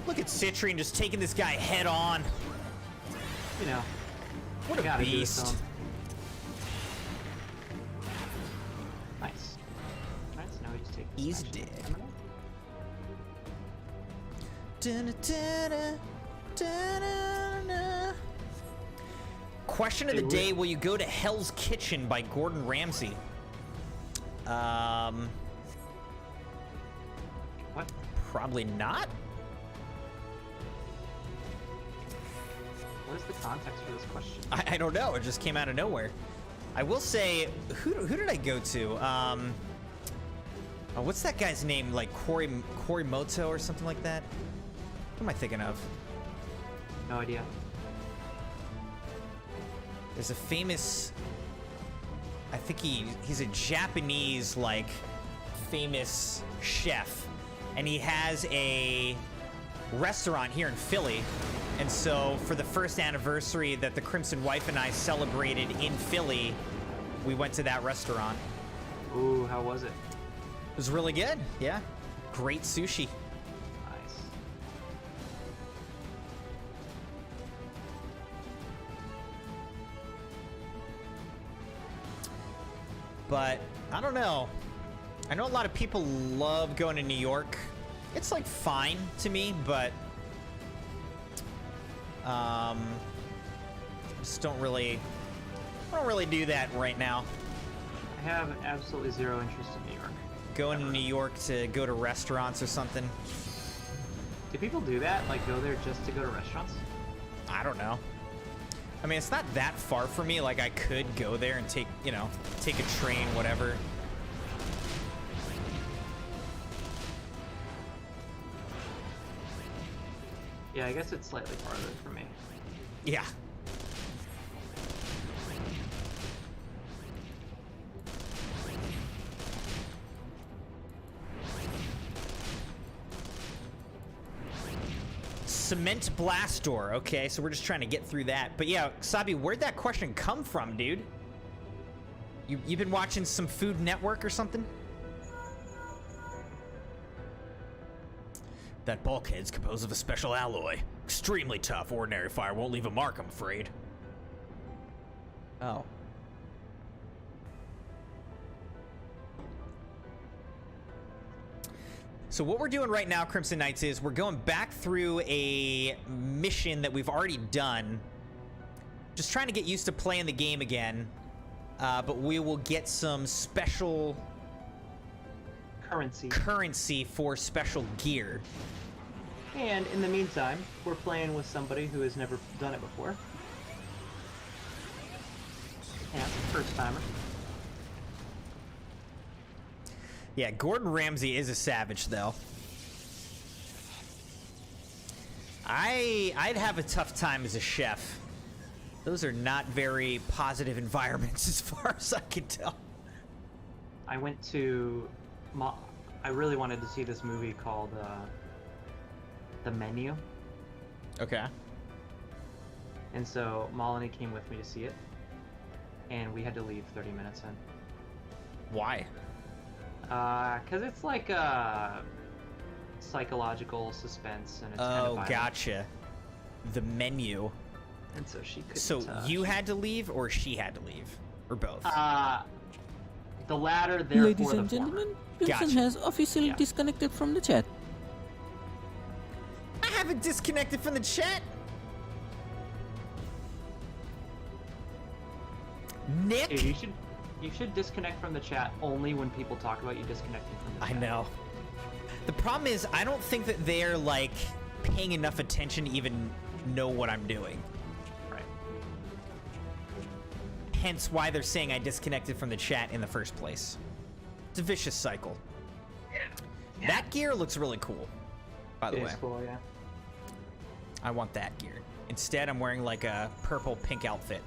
Look at Citrine just taking this guy head on. You know. What a gotta do it beast. to him. Nice. Alright, so now we just take this He's action. dead. Da-da-da-da, da-da-da. Question of the day, will you go to Hell's Kitchen by Gordon Ramsay? What? Probably not. What is the context for this question? I don't know. It just came out of nowhere. I will say, who did I go to? Oh, what's that guy's name? Like Korimoto or something like that? What am I thinking of? No idea. There's a famous, I think he's a Japanese, like, famous chef, and he has a restaurant here in Philly. And so for the first anniversary that the Crimson Wife and I celebrated in Philly, we went to that restaurant. Ooh, how was it? It was really good, yeah. Great sushi. Nice. But I don't know. I know a lot of people love going to New York. It's like fine to me, but just don't really do that right now. I have absolutely zero interest in New York. Going to New York to go to restaurants or something. Do people do that? Like go there just to go to restaurants? I don't know. I mean, it's not that far for me. Like I could go there and take a train, whatever. Yeah, I guess it's slightly farther for me. Yeah. Cement blast door. Okay, so we're just trying to get through that. But yeah, Sabi, where'd that question come from, dude? You've been watching some Food Network or something? That bulkhead's composed of a special alloy. Extremely tough. Ordinary fire won't leave a mark, I'm afraid. Oh. So what we're doing right now, Crimson Knights, is we're going back through a mission that we've already done. Just trying to get used to playing the game again. But we will get some special currency for special gear. And in the meantime, we're playing with somebody who has never done it before. Yeah, first timer. Yeah, Gordon Ramsay is a savage, though. I'd have a tough time as a chef. Those are not very positive environments as far as I can tell. I went to... I really wanted to see this movie called The Menu. Okay. And so Melanie came with me to see it. And we had to leave 30 minutes in. Why? Because it's like a psychological suspense, and it's kind of Oh, violent. gotcha. The Menu. And so she couldn't. So you had to leave, or she had to leave, or both? The latter, therefore Ladies the and former. gentlemen, Crimson Gotcha. has officially Yeah. disconnected from the chat. I haven't disconnected from the chat. Nick. Dude, you should disconnect from the chat only when people talk about you disconnecting from the I chat. know. The problem is, I don't think that they're like paying enough attention to even know what I'm doing. Right. Hence why they're saying I disconnected from the chat in the first place. It's a vicious cycle. Yeah. That gear looks really cool, by the It way. is cool, yeah. I want that gear. Instead, I'm wearing like a purple pink outfit.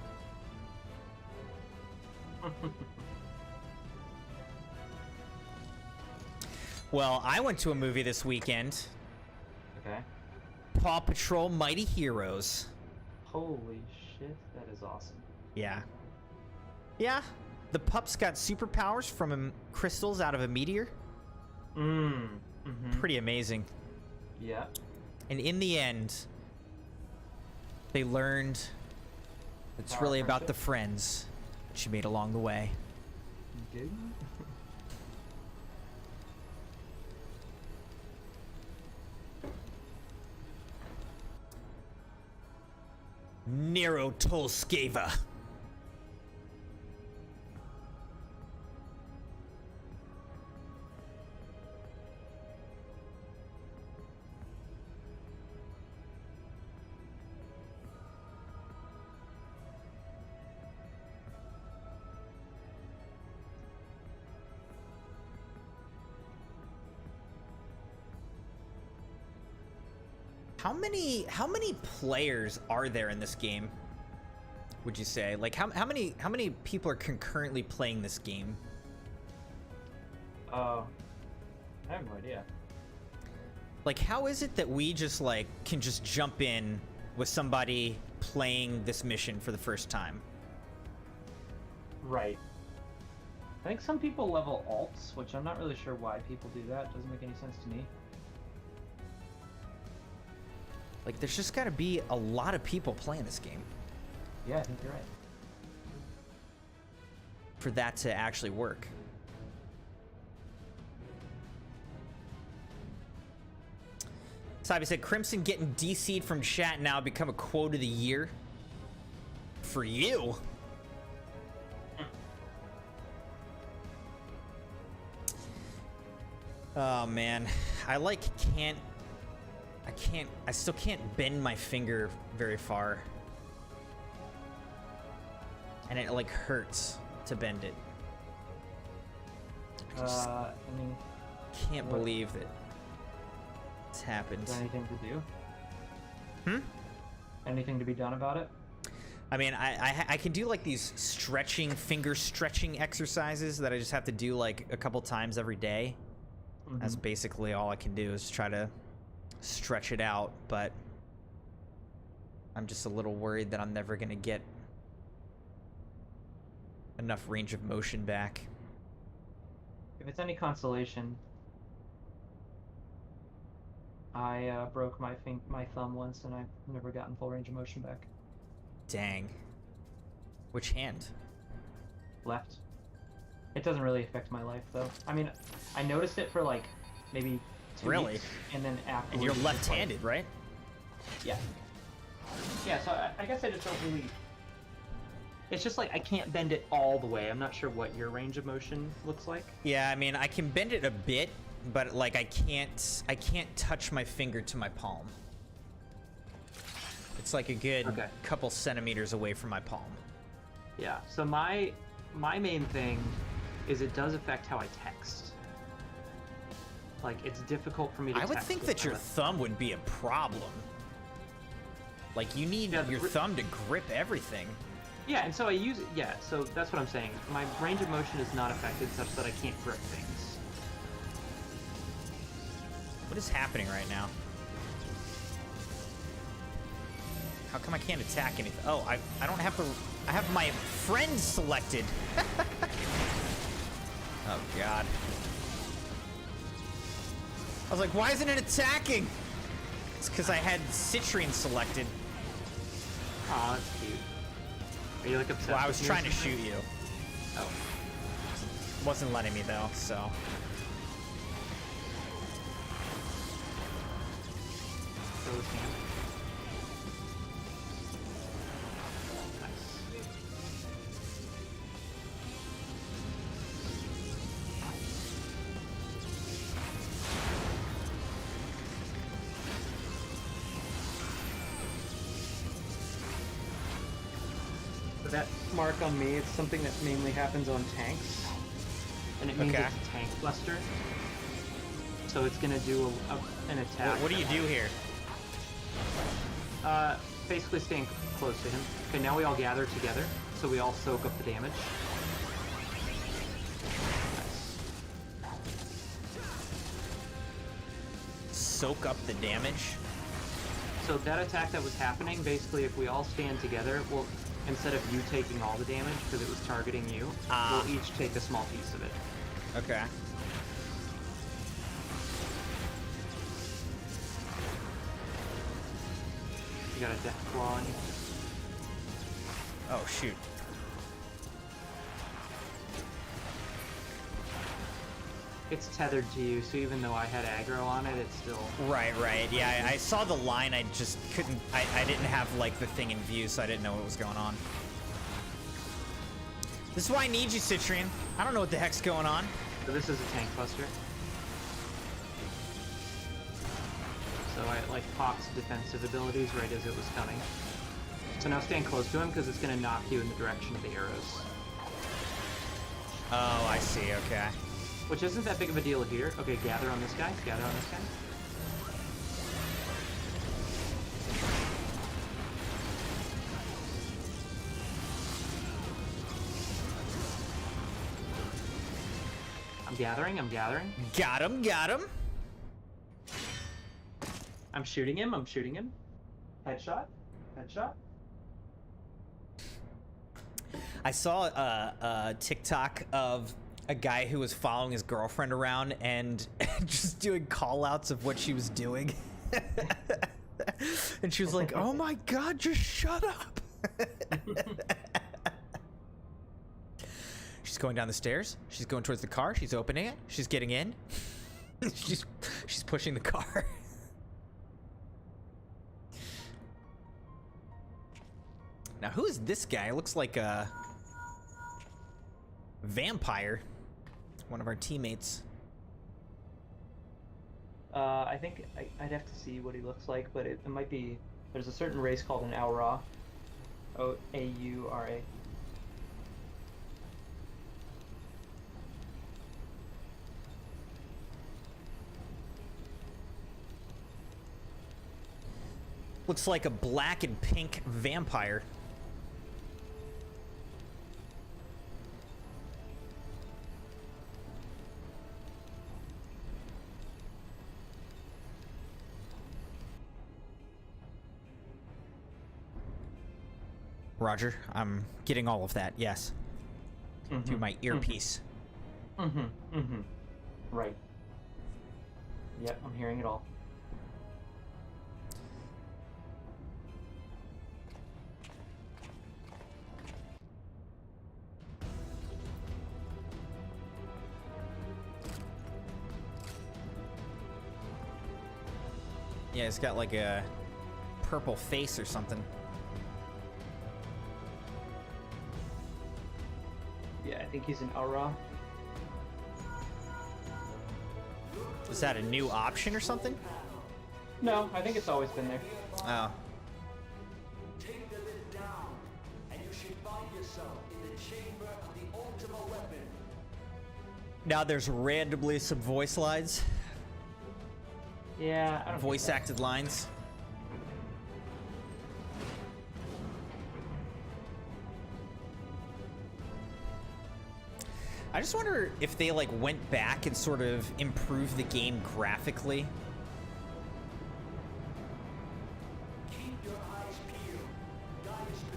Well, I went to a movie this weekend. Okay. Paw Patrol Mighty Heroes. Holy shit, that is awesome. Yeah. Yeah. The pups got superpowers from crystals out of a meteor. Pretty amazing. Yeah. And in the end, they learned it's Power really of about the friendship. friends that you made along the way. Dude. Nero Tolskeva. How many players are there in this game? Would you say? Like how many people are concurrently playing this game? I have no idea. Like how is it that we just like can just jump in with somebody playing this mission for the first time? Right. I think some people level alts, which I'm not really sure why people do that. Doesn't make any sense to me. Like there's just got to be a lot of people playing this game Yeah, I think you're right. for that to actually work. Sabi said, Crimson getting DC'd from chat now become a quote of the year. For you? Oh man, I still can't bend my finger very far. And it like hurts to bend it. I just I mean, can't what- believe that it's happened. is there anything to do? Hmm? Anything to be done about it? I mean, I can do like these finger stretching exercises that I just have to do like a couple times every day. That's basically all I can do is try to stretch it out, but I'm just a little worried that I'm never gonna get enough range of motion back. If it's any consolation, I broke my thumb once, and I've never gotten full range of motion back. Dang. Which hand? Left. It doesn't really affect my life, though. I mean, I noticed it for like maybe 2 Really? weeks, and then after. And you're left-handed, right? Yeah. Yeah. So I guess I just don't really. It's just like I can't bend it all the way. I'm not sure what your range of motion looks like. Yeah, I mean, I can bend it a bit, but like I can't touch my finger to my palm. It's like a good Okay. couple centimeters away from my palm. Yeah. So my main thing is it does affect how I text. Like, it's difficult for me to I would text think with that your my- thumb would be a problem. Like, you need Yeah, your thumb to grip everything. Yeah, and so I use it. Yeah, so that's what I'm saying. My range of motion is not affected such that I can't grip things. What is happening right now? How come I can't attack anything? Oh, I don't have to... I have my friend selected. Oh, God. I was like, why isn't it attacking? It's because I had Citrine selected. Aw, that's cute. Are you like obsessed Well, I with was me or trying to something? shoot you. Oh. Wasn't letting me, though, so... Throw his hand. Nice. That mark on me, it's something that mainly happens on tanks. And it means Okay. it's a tank buster. So it's gonna do an attack. What do you do here? Basically staying close to him. Okay, now we all gather together, so we all soak up the damage. Soak up the damage? So that attack that was happening, basically if we all stand together, well, instead of you taking all the damage, because it was targeting you, we'll each take a small piece of it. Okay. You got a death claw on you. Oh, shoot. It's tethered to you, so even though I had aggro on it, it's still... Right, right. Yeah, I saw the line, I just couldn't... I didn't have, like, the thing in view, so I didn't know what was going on. This is why I need you, Citrine. I don't know what the heck's going on. So this is a tank buster. So I like pops defensive abilities right as it was coming. So now stand close to him because it's going to knock you in the direction of the arrows. Oh, I see, okay. Which isn't that big of a deal here. Okay, gather on this guy. Gather on this guy. I'm gathering. I'm gathering. Got him, got him. I'm shooting him. I'm shooting him. Headshot. Headshot. I saw a TikTok of a guy who was following his girlfriend around and just doing call-outs of what she was doing. And she was like, oh my God, just shut up. She's going down the stairs. She's going towards the car. She's opening it. She's getting in. she's pushing the car. Now, who is this guy? Looks like a vampire. One of our teammates. I think I'd have to see what he looks like, but it might be... There's a certain race called an Aura. O-A-U-R-A. Looks like a black and pink vampire. Roger, I'm getting all of that, yes. Through my earpiece. Right. Yep, I'm hearing it all. Yeah, it's got like a purple face or something. Yeah, I think he's an Aura. Is that a new option or something? No, I think it's always been there. Oh. Now there's randomly some voice lines, Yeah, I don't voice acted lines. I just wonder if they like went back and sort of improved the game graphically.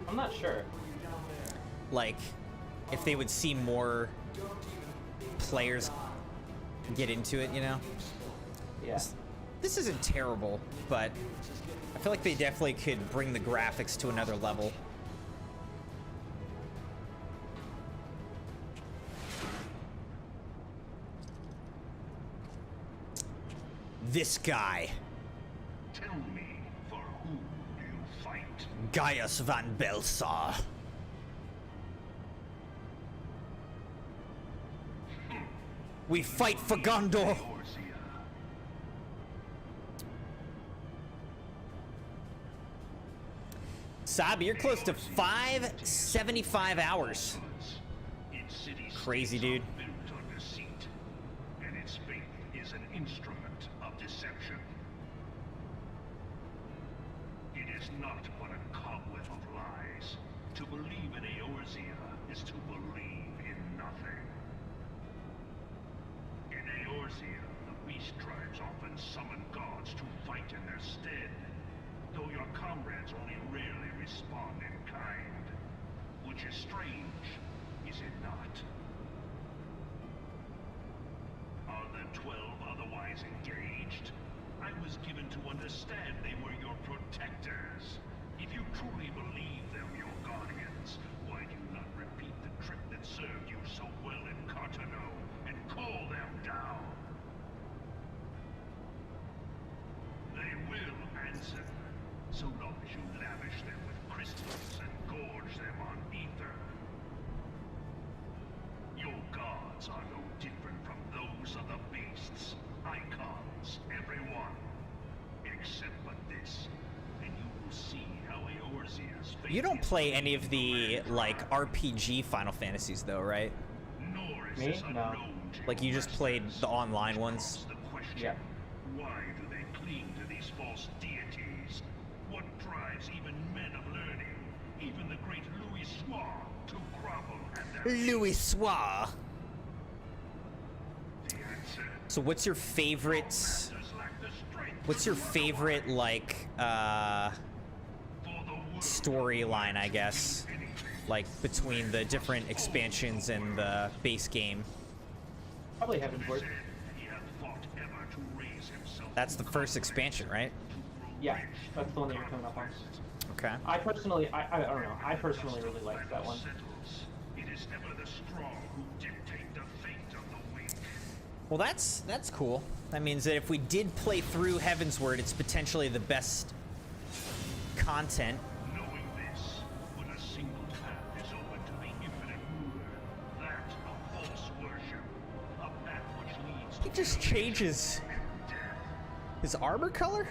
I'm not sure. Like, if they would see more players get into it, you know? Yeah. This isn't terrible, but I feel like they definitely could bring the graphics to another level. This guy. Tell me, for whom do you fight? Gaius van Belsar. We fight for Gondor. Eorzea. Sabi, you're close to 575 hours. Its city Crazy, dude. built on deceit, and its faith is an instrument of deception. It is not but a cobweb of lies. To believe in Eorzea is to believe in nothing. In Eorzea, the beast tribes often summon gods to fight in their stead, though your comrades only rarely respond in kind. Which is strange, is it not? Are the 12 otherwise engaged? I was given to understand they were your protectors. If you truly believe them your guardians, why do you not repeat the trick that served you so well in Cartano and call them down? They will answer, so long as you lavish them with crystals and gorge them on ether. Your gods are no different from those of the beasts. Icons, everyone. Except but this, and you will see how Eorzea's fate You don't is play any of the, forever. like, RPG Final Fantasies, though, right? Nor is Me? this No. unknown to Like, you your just played masters, the online which ones? calls the question, Yeah. why do they cling to these false deities? What drives even men of learning, even the great Louis Soir, to grovel at their Louis Soir. The answer, So what's your favorite... masters lack the strength What's your favorite, like, for the world storyline, I guess? Like, between the different expansions and the base game? Probably Heaven's to Word. this end, he hath fought ever to raise himself That's the first expansion, right? Yeah, that's the one that you're coming up on. Okay. I personally, I don't know. I personally really liked that one. settles. It is ever the strong who dictate the fate of the weak. Well, that's cool. That means that if we did play through Heaven's Word, it's potentially the best content. Knowing this, but a single path is open to the infinite ruler, that of false worship, a path which leads He to just changes death. his armor color?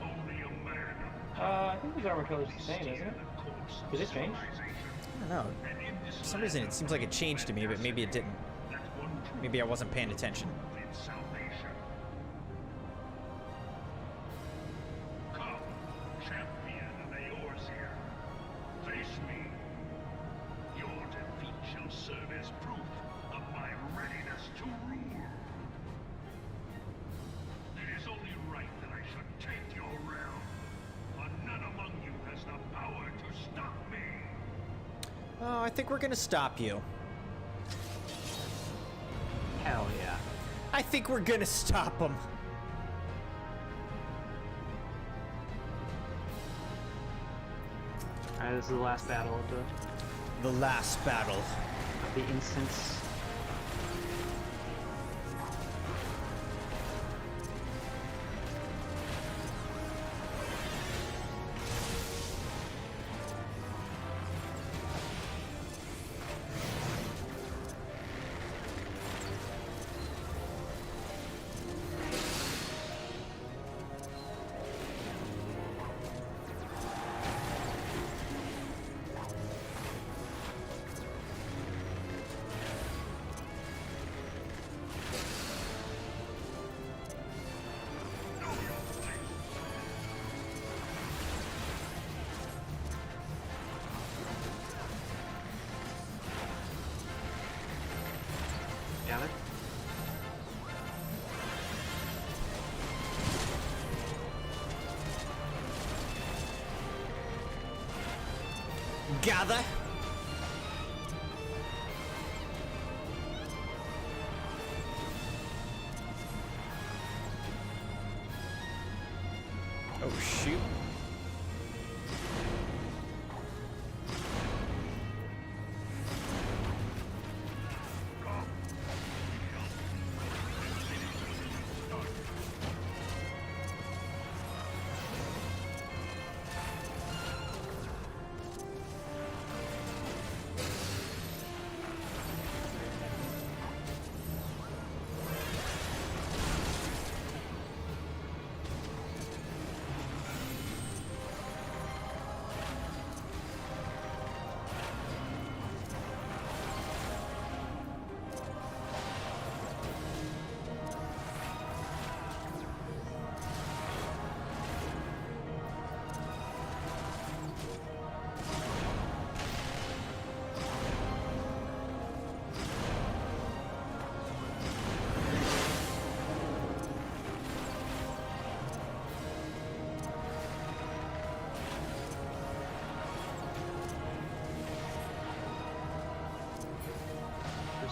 Only a man I think his armor color's the same, isn't it? of course of Did it change? I don't know. and in this For some reason, it seems like it changed to me, but maybe it didn't. that one true Maybe I wasn't paying attention. in salvation. Come, champion of Eorzea, face me. Your defeat shall serve as proof of my readiness to rule. It is only right that I should take your realm, but none among you has the power to stop me. Oh, I think we're gonna stop you. Hell yeah. I think we're gonna stop him. Alright, this is the last battle of The last battle. the instance. gather. Oh, shoot.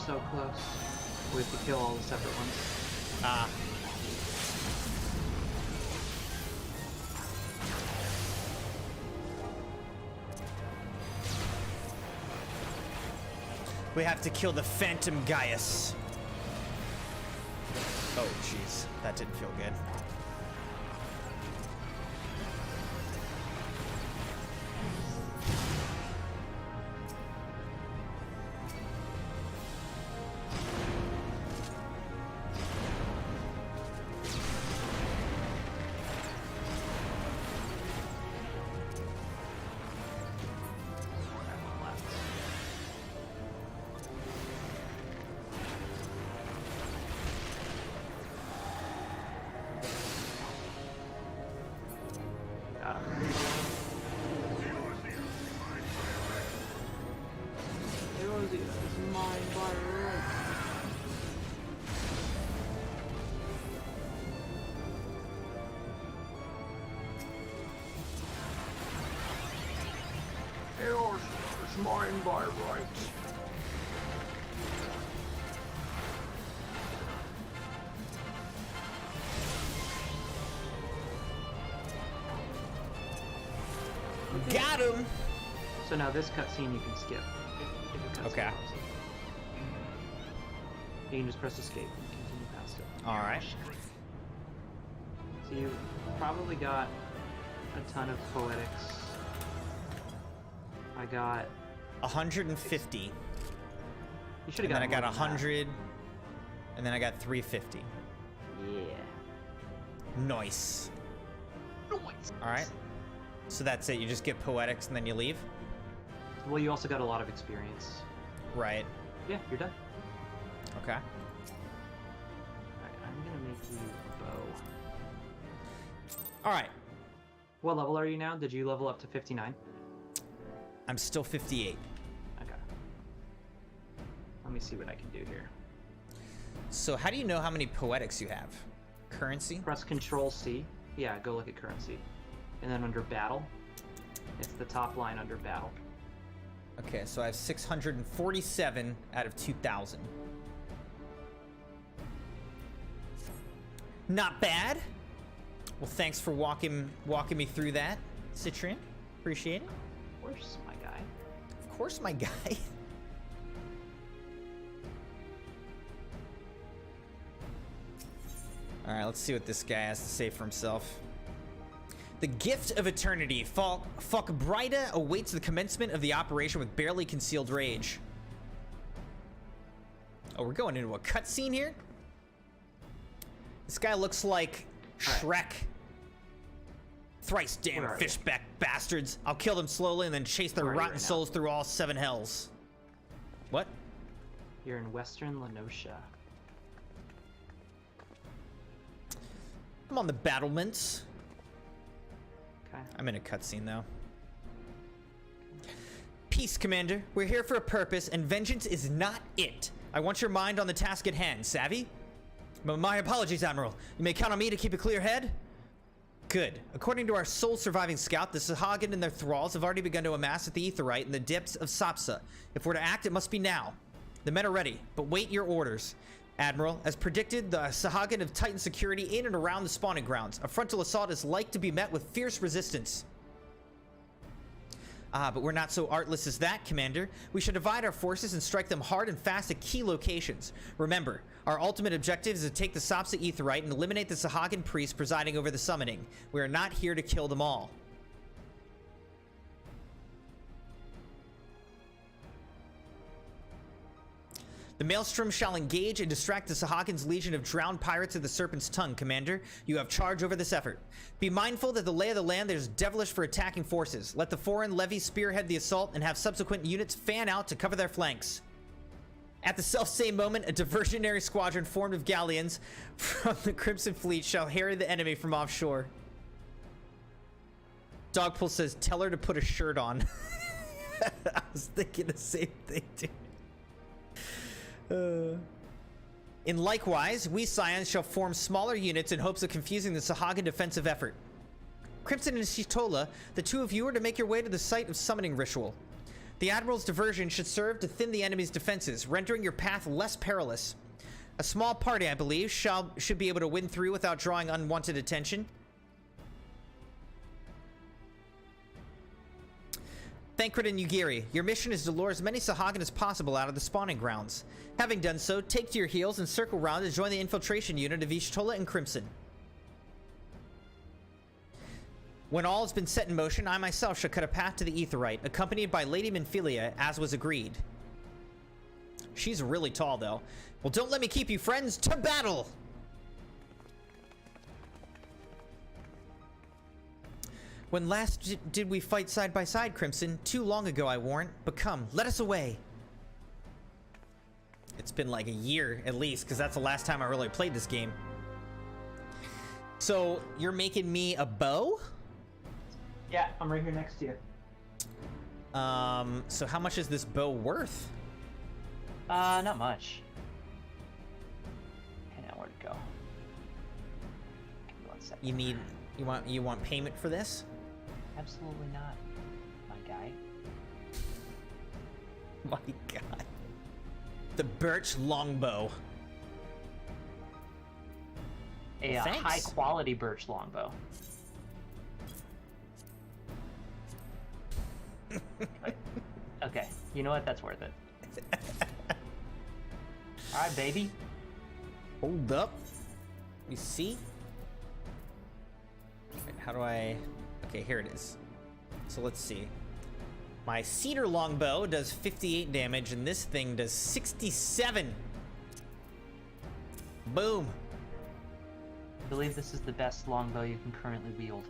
So close. We have to kill all the separate ones. Ah. We have to kill the Phantom Gaius. Oh, jeez. That didn't feel good. Mine by right. Got him! So now this cutscene you can skip. If the cutscene Okay. pops up. You can just press escape and continue past it. Alright. So you probably got a ton of poetics. I got 150. You should And have then I got got more than 100. And then I got 350. that. Yeah. Nice. Alright. So that's it. You just get poetics and then you leave? Well, you also got a lot of experience. Right. Yeah, you're done. Okay. Alright, I'm gonna make you a bow. Alright. What level are you now? Did you level up to 59? I'm still 58. Okay. Let me see what I can do here. So how do you know how many poetics you have? Currency? Press Control C. Yeah, go look at currency. And then under battle, it's the top line under battle. Okay, so I have 647 out of 2,000. Not bad. Well, thanks for walking me through that, Citrian. Appreciate it. Of course, my guy. Of course, my guy. All right, let's see what this guy has to say for himself. The gift of eternity. Falkbrida awaits the commencement of the operation with barely concealed rage. Oh, we're going into a cutscene here? This guy looks like Shrek. Thrice damn fishback bastards. I'll kill them slowly and then chase their rotten souls through all 7 hells. What? You're in Western Lenosha. I'm on the battlements. Okay. I'm in a cutscene though. Peace, Commander. We're here for a purpose, and vengeance is not it. I want your mind on the task at hand, savvy? My apologies, Admiral. You may count on me to keep a clear head. Good. According to our sole surviving scout, the Sahagin and their thralls have already begun to amass at the Aetheryte in the depths of Sapsa. If we're to act, it must be now. The men are ready, but wait your orders. Admiral, as predicted, the Sahagin have tightened security in and around the spawning grounds. A frontal assault is like to be met with fierce resistance. But we're not so artless as that, Commander. We should divide our forces and strike them hard and fast at key locations. Remember, our ultimate objective is to take the Sapsa Aetheryte and eliminate the Sahagin priest presiding over the summoning. We are not here to kill them all. The Maelstrom shall engage and distract the Sahagin's legion of drowned pirates of the Serpent's Tongue, Commander. You have charge over this effort. Be mindful that the lay of the land is devilish for attacking forces. Let the foreign levy spearhead the assault and have subsequent units fan out to cover their flanks. At the self-same moment, a diversionary squadron formed of galleons from the Crimson Fleet shall harry the enemy from offshore. Dogpool says, tell her to put a shirt on. I was thinking the same thing, dude. In likewise, we Scions shall form smaller units in hopes of confusing the Sahagin defensive effort. Crimson and Shitola, the two of you are to make your way to the site of summoning ritual. The Admiral's diversion should serve to thin the enemy's defenses, rendering your path less perilous. A small party, I believe, should be able to win through without drawing unwanted attention. Thancred and Yugiri, your mission is to lure as many Sahagin as possible out of the spawning grounds. Having done so, take to your heels and circle round to join the infiltration unit of Ishtola and Crimson. When all has been set in motion, I myself shall cut a path to the Aetheryte, accompanied by Lady Minfilia, as was agreed. She's really tall, though. Well, don't let me keep you, friends. To battle! When last did we fight side by side, Crimson? Too long ago, I warrant. But come, let us away. It's been like a year, at least, because that's the last time I really played this game. So, you're making me a bow? Yeah, I'm right here next to you. So how much is this bow worth? Not much. Okay, now where'd it go? Give me 1 second. You want payment for this? Absolutely not, my guy. My God. The birch longbow. A Well, thanks. high quality birch longbow. Okay, you know what? That's worth it. Alright, baby. Hold up. Let me see. Wait, how do I... Okay, here it is. So let's see. My cedar longbow does 58 damage, and this thing does 67. Boom. I believe this is the best longbow you can currently wield.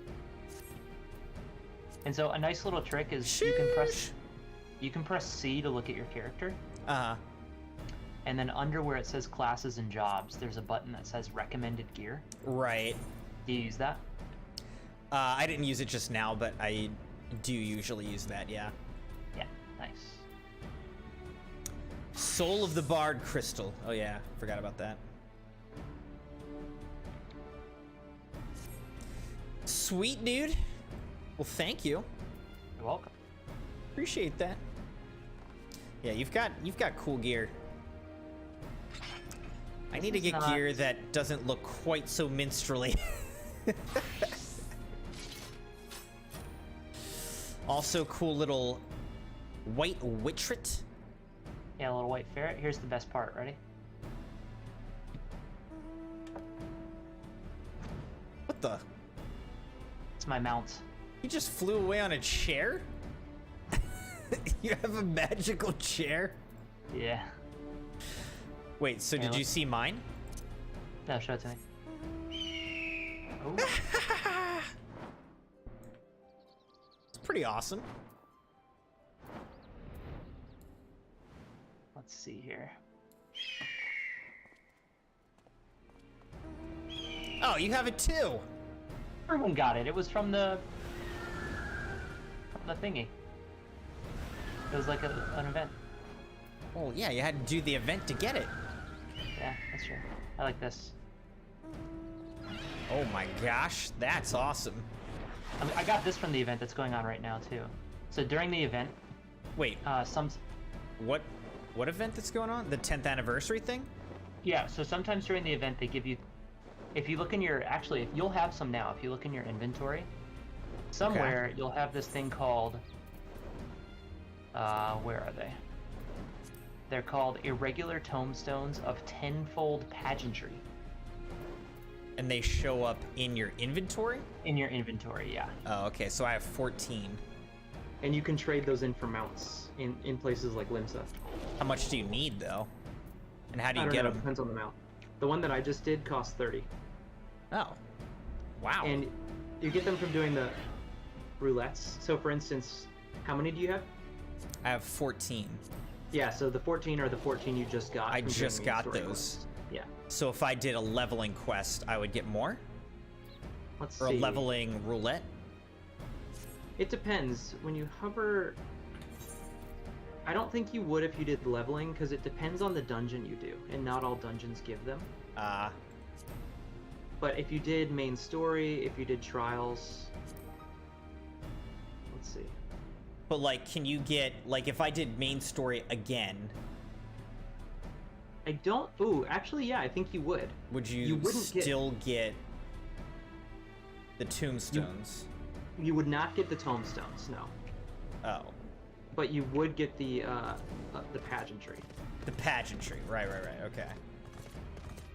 And so a nice little trick is you can press C to look at your character. Uh-huh. And then under where it says classes and jobs, there's a button that says recommended gear. Right. Do you use that? I didn't use it just now, but I do usually use that, yeah. Yeah, nice. Soul of the Bard Crystal. Oh yeah, forgot about that. Sweet, dude. Well, thank you. You're welcome. Appreciate that. Yeah, you've got cool gear. I need to get gear that doesn't look quite so minstrelly. Also, cool little white witchret. Yeah, a little white ferret. Here's the best part. Ready? What the? It's my mount. You just flew away on a chair? You have a magical chair? Yeah. Wait, so did you see mine? No, show it to me. Oh. It's pretty awesome. Let's see here. Oh, you have it too. Everyone got it. It was from the thingy. It was like an event. Well, yeah, you had to do the event to get it. Yeah, that's true. I like this. Oh my gosh, that's awesome. I got this from the event that's going on right now too. So during the event, Wait, what event that's going on? The 10th anniversary thing? yeah. So sometimes during the event they give you, if you look in your, actually, you'll have some now. If you look in your inventory, somewhere you'll have this thing called, where are they? They're called irregular tombstones of tenfold pageantry. And they show up in your inventory? In your inventory, yeah. Oh, okay, so I have 14. And you can trade those in for mounts in places like Limsa. How much do you need, though? And how do I you don't get know, them? depends on the mount. The one that I just did cost 30. Oh. Wow. And you get them from doing the roulettes. So for instance, how many do you have? I have 14. Yeah, so the 14 are the 14 you just got. I from doing just the got story those. quests. Yeah. So if I did a leveling quest, I would get more? Let's Or see. a leveling roulette? It depends. When you hover, I don't think you would if you did leveling, because it depends on the dungeon you do, and not all dungeons give them. But if you did main story, if you did trials, let's see. But, like, can you get, like, if I did main story again, I don't. Ooh, actually, yeah, I think you would. would you wouldn't still get the tombstones? You would not get the tombstones, no. Oh. But you would get the pageantry. The pageantry. Right, okay.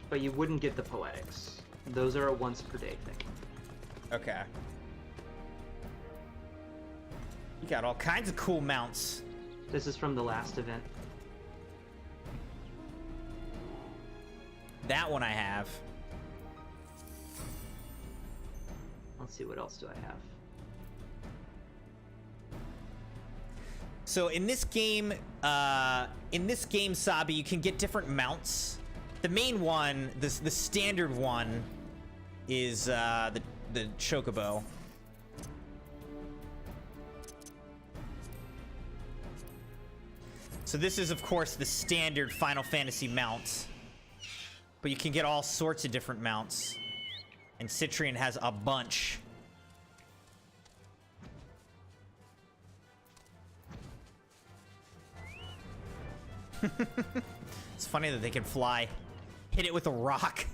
But you wouldn't get the poetics. Those are a once per day thing. Okay. You got all kinds of cool mounts. This is from the last event. That one I have. Let's see, what else do I have? So in this game, Sabi, you can get different mounts. The main one, the standard one, is the chocobo. So this is, of course, the standard Final Fantasy mount. But you can get all sorts of different mounts. And Citrian has a bunch. It's funny that they can fly. Hit it with a rock.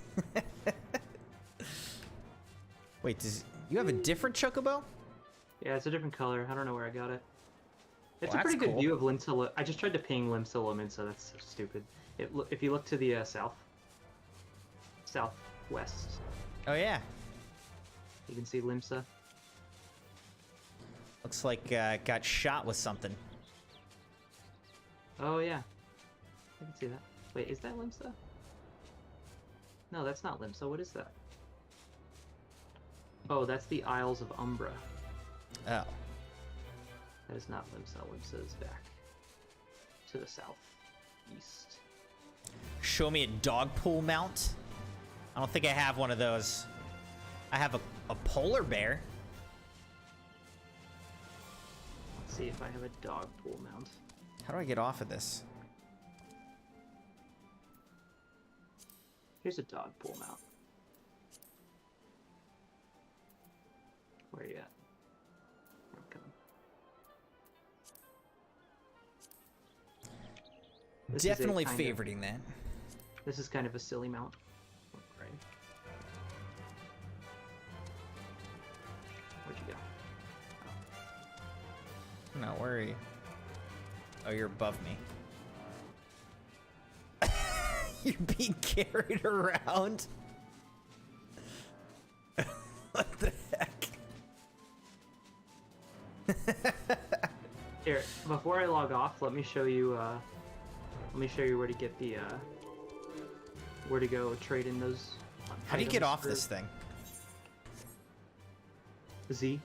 Wait, you have a different chocobo? Yeah, it's a different color. I don't know where I got it. It's Well, a pretty that's good cool. view of Limsa. I just tried to ping Limsa Lominsa. That's so stupid. If you look to the southwest, Oh yeah. you can see Limsa. Looks like it got shot with something. Oh yeah, I can see that. Wait, is that Limsa? No, that's not Limsa. What is that? Oh, that's the Isles of Umbra. Oh. That is not Limsa. Limsa is back to the southeast. Show me a dog pool mount. I don't think I have one of those. I have a polar bear. Let's see if I have a dog pool mount. How do I get off of this? Here's a dog pool mount. Where are you at? I'm coming. This is a Definitely kind of- favoriting that. This is kind of a silly mount. Right. Where'd you go? No, where are you? Oh, you're above me. You're being carried around? What the heck? Here, before I log off, let me show you where to get the where to go trade in those How do you get items off for this thing? Z.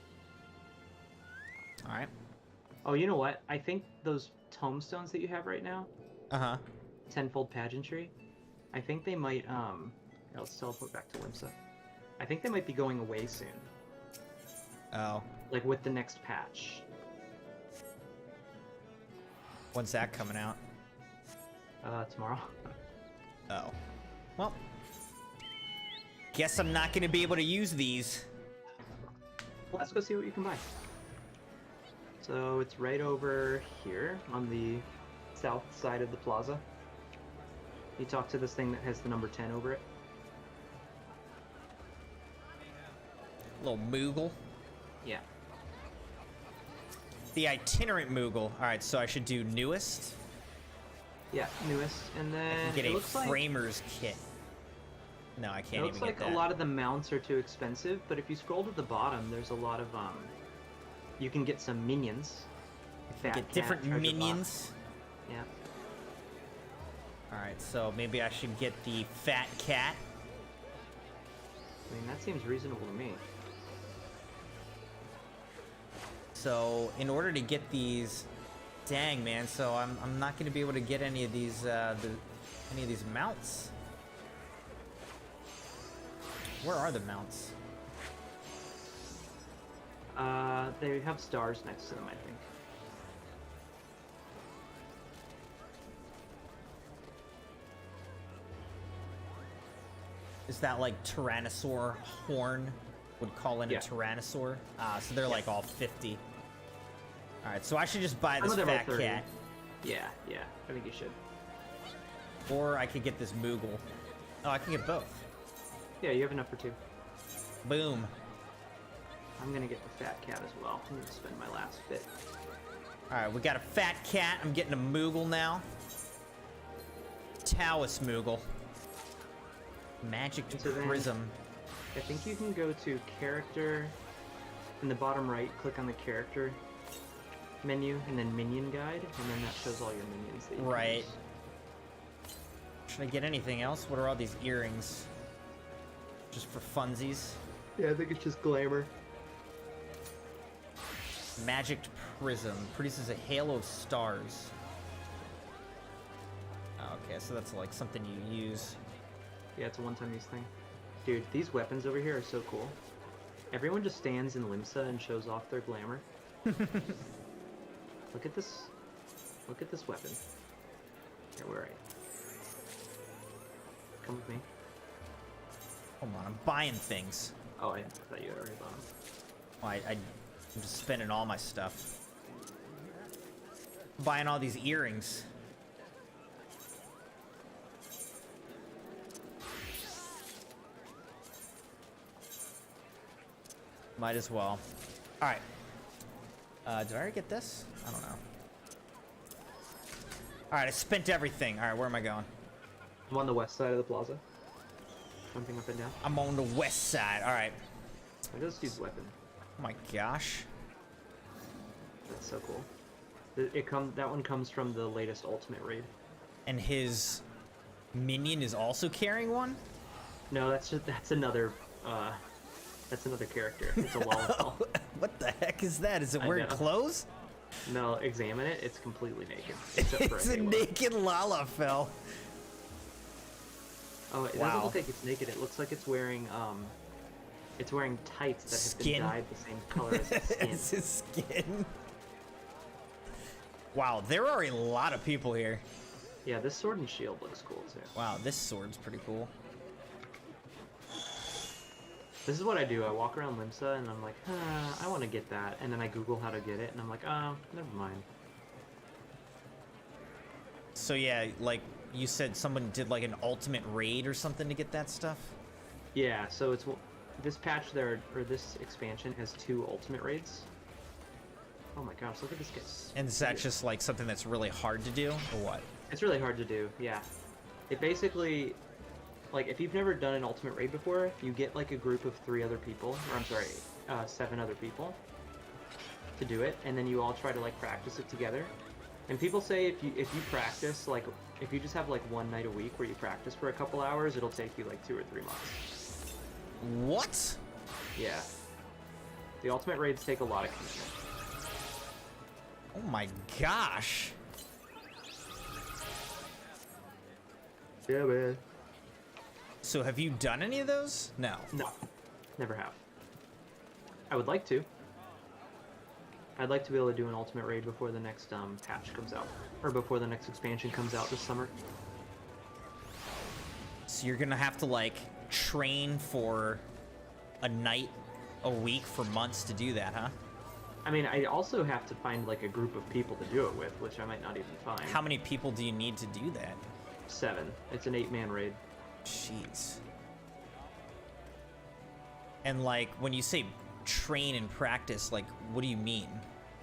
Alright. Oh, you know what? I think those tombstones that you have right now, Uh-huh. tenfold pageantry, I think they might here, let's teleport back to Limsa. I think they might be going away soon. Oh. Like with the next patch. When's that coming out? Tomorrow. Oh. Well. Guess I'm not gonna be able to use these. Let's go see what you can buy. So it's right over here on the south side of the plaza. You talk to this thing that has the number 10 over it. Little Moogle. Yeah. The itinerant Moogle. Alright, so I should do newest. Yeah, newest. And I then can get it a looks like, framer's kit. No, I it can't looks even like get that. a lot of the mounts are too expensive, but if you scroll to the bottom, there's a lot of, you can get some minions. Fat Get Cat, different Treasure Box. minions. Yeah. Alright, so maybe I should get the Fat Cat. I mean, that seems reasonable to me. So, in order to get these... Dang, man, so I'm not going to be able to get any of these, any of these mounts. Where are the mounts? They have stars next to them, I think. Is that like Tyrannosaur horn would call in Yeah. a Tyrannosaur? So they're like all 50. Alright, so I should just buy Some this of them are Fat 30. Cat. Yeah, I think you should. Or I could get this Moogle. Oh, I can get both. Yeah, you have enough for 2. Boom. I'm gonna get the Fat Cat as well. I'm gonna spend my last bit. Alright, we got a Fat Cat. I'm getting a Moogle now. Taoist Moogle. Magic So then- Prism. I think you can go to character in the bottom right, click on the character menu, and then minion guide, and then that shows all your minions that you can Right. use. Should I get anything else? What are all these earrings? Just for funsies? Yeah, I think it's just glamour. Magic Prism. Produces a halo of stars. Oh, okay, so that's like something you use. Yeah, it's a one-time use thing. Dude, these weapons over here are so cool. Everyone just stands in Limsa and shows off their glamour. Look at this. Look at this weapon. Here, where are you? Come with me. Hold on, I'm buying things. Oh, I thought you had already bought them. Oh, I'm just spending all my stuff. Buying all these earrings. Might as well. Alright. Did I already get this? I don't know. Alright, I spent everything. Alright, where am I going? I'm on the west side of the plaza. Jumping up and down. I'm on the west side. Alright. Look at this dude's weapon. Oh my gosh. That's so cool. That one comes from the latest Ultimate Raid. And his minion is also carrying one? No, that's another character. It's a Lalafell. What the heck is that? Is it I wearing know. clothes? No, examine it. It's completely naked. Except for It's a halo. naked Lalafell. Oh, it Wow. doesn't look like it's naked. It looks like it's wearing tights that have Skin? been dyed the same color as his skin. It's his skin. Wow, there are a lot of people here. Yeah, this sword and shield looks cool too. Wow, this sword's pretty cool. This is what I do. I walk around Limsa and I'm like, I want to get that, and then I Google how to get it, and I'm like, oh, never mind. So yeah, like you said, someone did like an ultimate raid or something to get that stuff? Yeah, so it's this patch there, or this expansion has 2 ultimate raids. Oh my gosh, look at this guy. And is that just like something that's really hard to do, or what? It's really hard to do, yeah. It basically, like, if you've never done an ultimate raid before, you get like a group of 3 other people, or I'm sorry, 7 other people to do it, and then you all try to like practice it together. And people say if you practice, like, if you just have like one night a week where you practice for a couple hours, it'll take you like 2 or 3 months. What? Yeah. The ultimate raids take a lot of commitment. Oh my gosh. Yeah, man. So have you done any of those? No. No, never have. I would like to. I'd like to be able to do an ultimate raid before the next patch comes out, or before the next expansion comes out this summer. so you're gonna have to like train for a night a week for months to do that, huh? I mean, I also have to find like a group of people to do it with, which I might not even find. How many people do you need to do that? 7. It's an 8-man raid. Jeez. And like, when you say train and practice, like, what do you mean?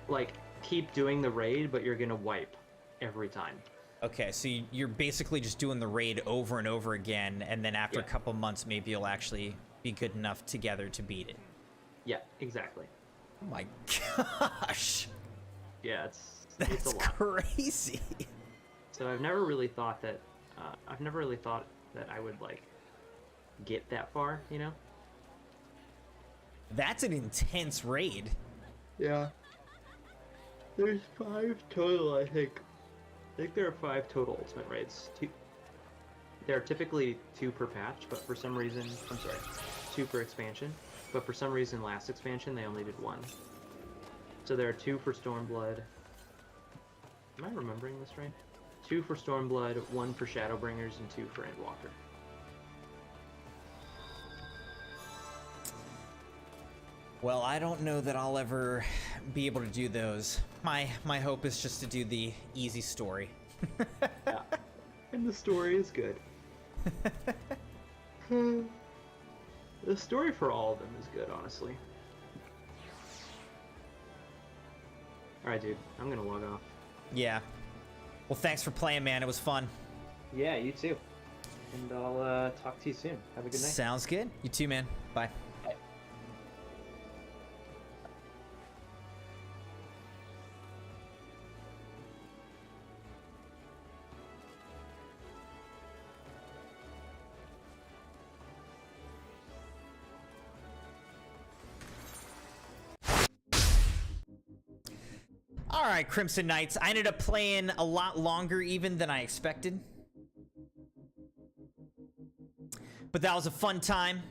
Like, keep doing the raid, but you're gonna wipe every time. Okay, so you're basically just doing the raid over and over again, and then after a couple months, maybe you'll actually be good enough together to beat it. Yeah, exactly. Oh my gosh. Yeah, it's That's a lot. crazy. So I've never really thought that I would like get that far, you know? That's an intense raid. Yeah. There's 5 total, I think. I think there are 5 total ultimate raids. There are typically 2 per patch, but for some reason, 2 per expansion. But for some reason, last expansion, they only did 1. So there are 2 for Stormblood. Am I remembering this right? 2 for Stormblood, 1 for Shadowbringers, and 2 for Endwalker. Well, I don't know that I'll ever be able to do those. My hope is just to do the easy story. Yeah. And the story is good. The story for all of them is good, honestly. Alright, dude. I'm gonna log off. Yeah. Well, thanks for playing, man. It was fun. Yeah, you too. And I'll talk to you soon. Have a good night. Sounds good. You too, man. Bye. Bye. All right, Crimson Knights. I ended up playing a lot longer even than I expected. But that was a fun time.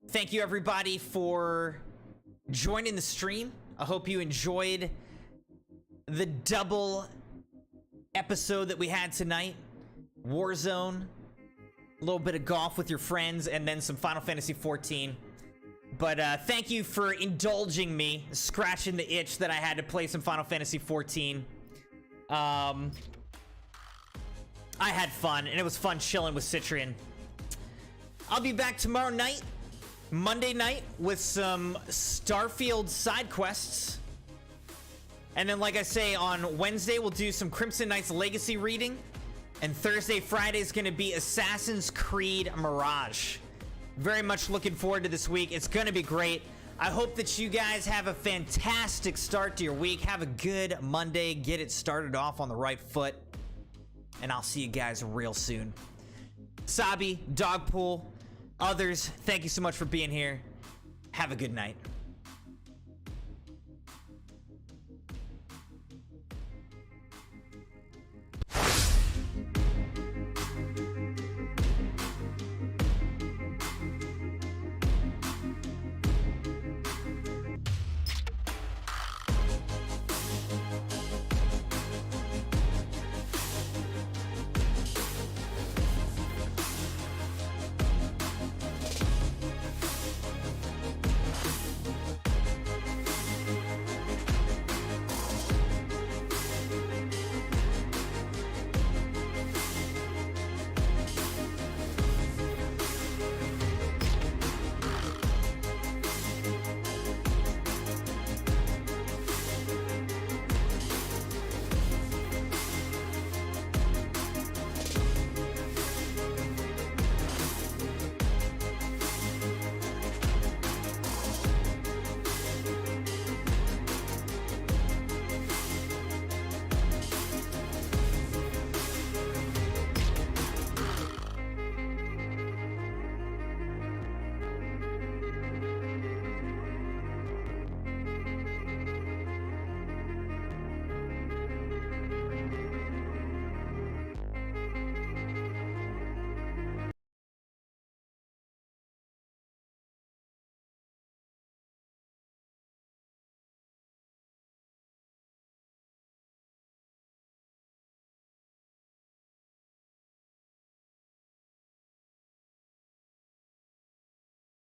Thank you, everybody, for joining the stream. I hope you enjoyed the double episode that we had tonight. Warzone, a little bit of golf with your friends, and then some Final Fantasy XIV. But thank you for indulging me, scratching the itch that I had to play some Final Fantasy XIV. I had fun, and it was fun chilling with Citrian. I'll be back tomorrow night, Monday night, with some Starfield side quests. And then, like I say, on Wednesday, we'll do some Crimson Knights Legacy reading. And Thursday, Friday is going to be Assassin's Creed Mirage. Very much looking forward to this week. It's going to be great. I hope that you guys have a fantastic start to your week. Have a good Monday. Get it started off on the right foot. And I'll see you guys real soon. Sabi, Dogpool, others, thank you so much for being here. Have a good night.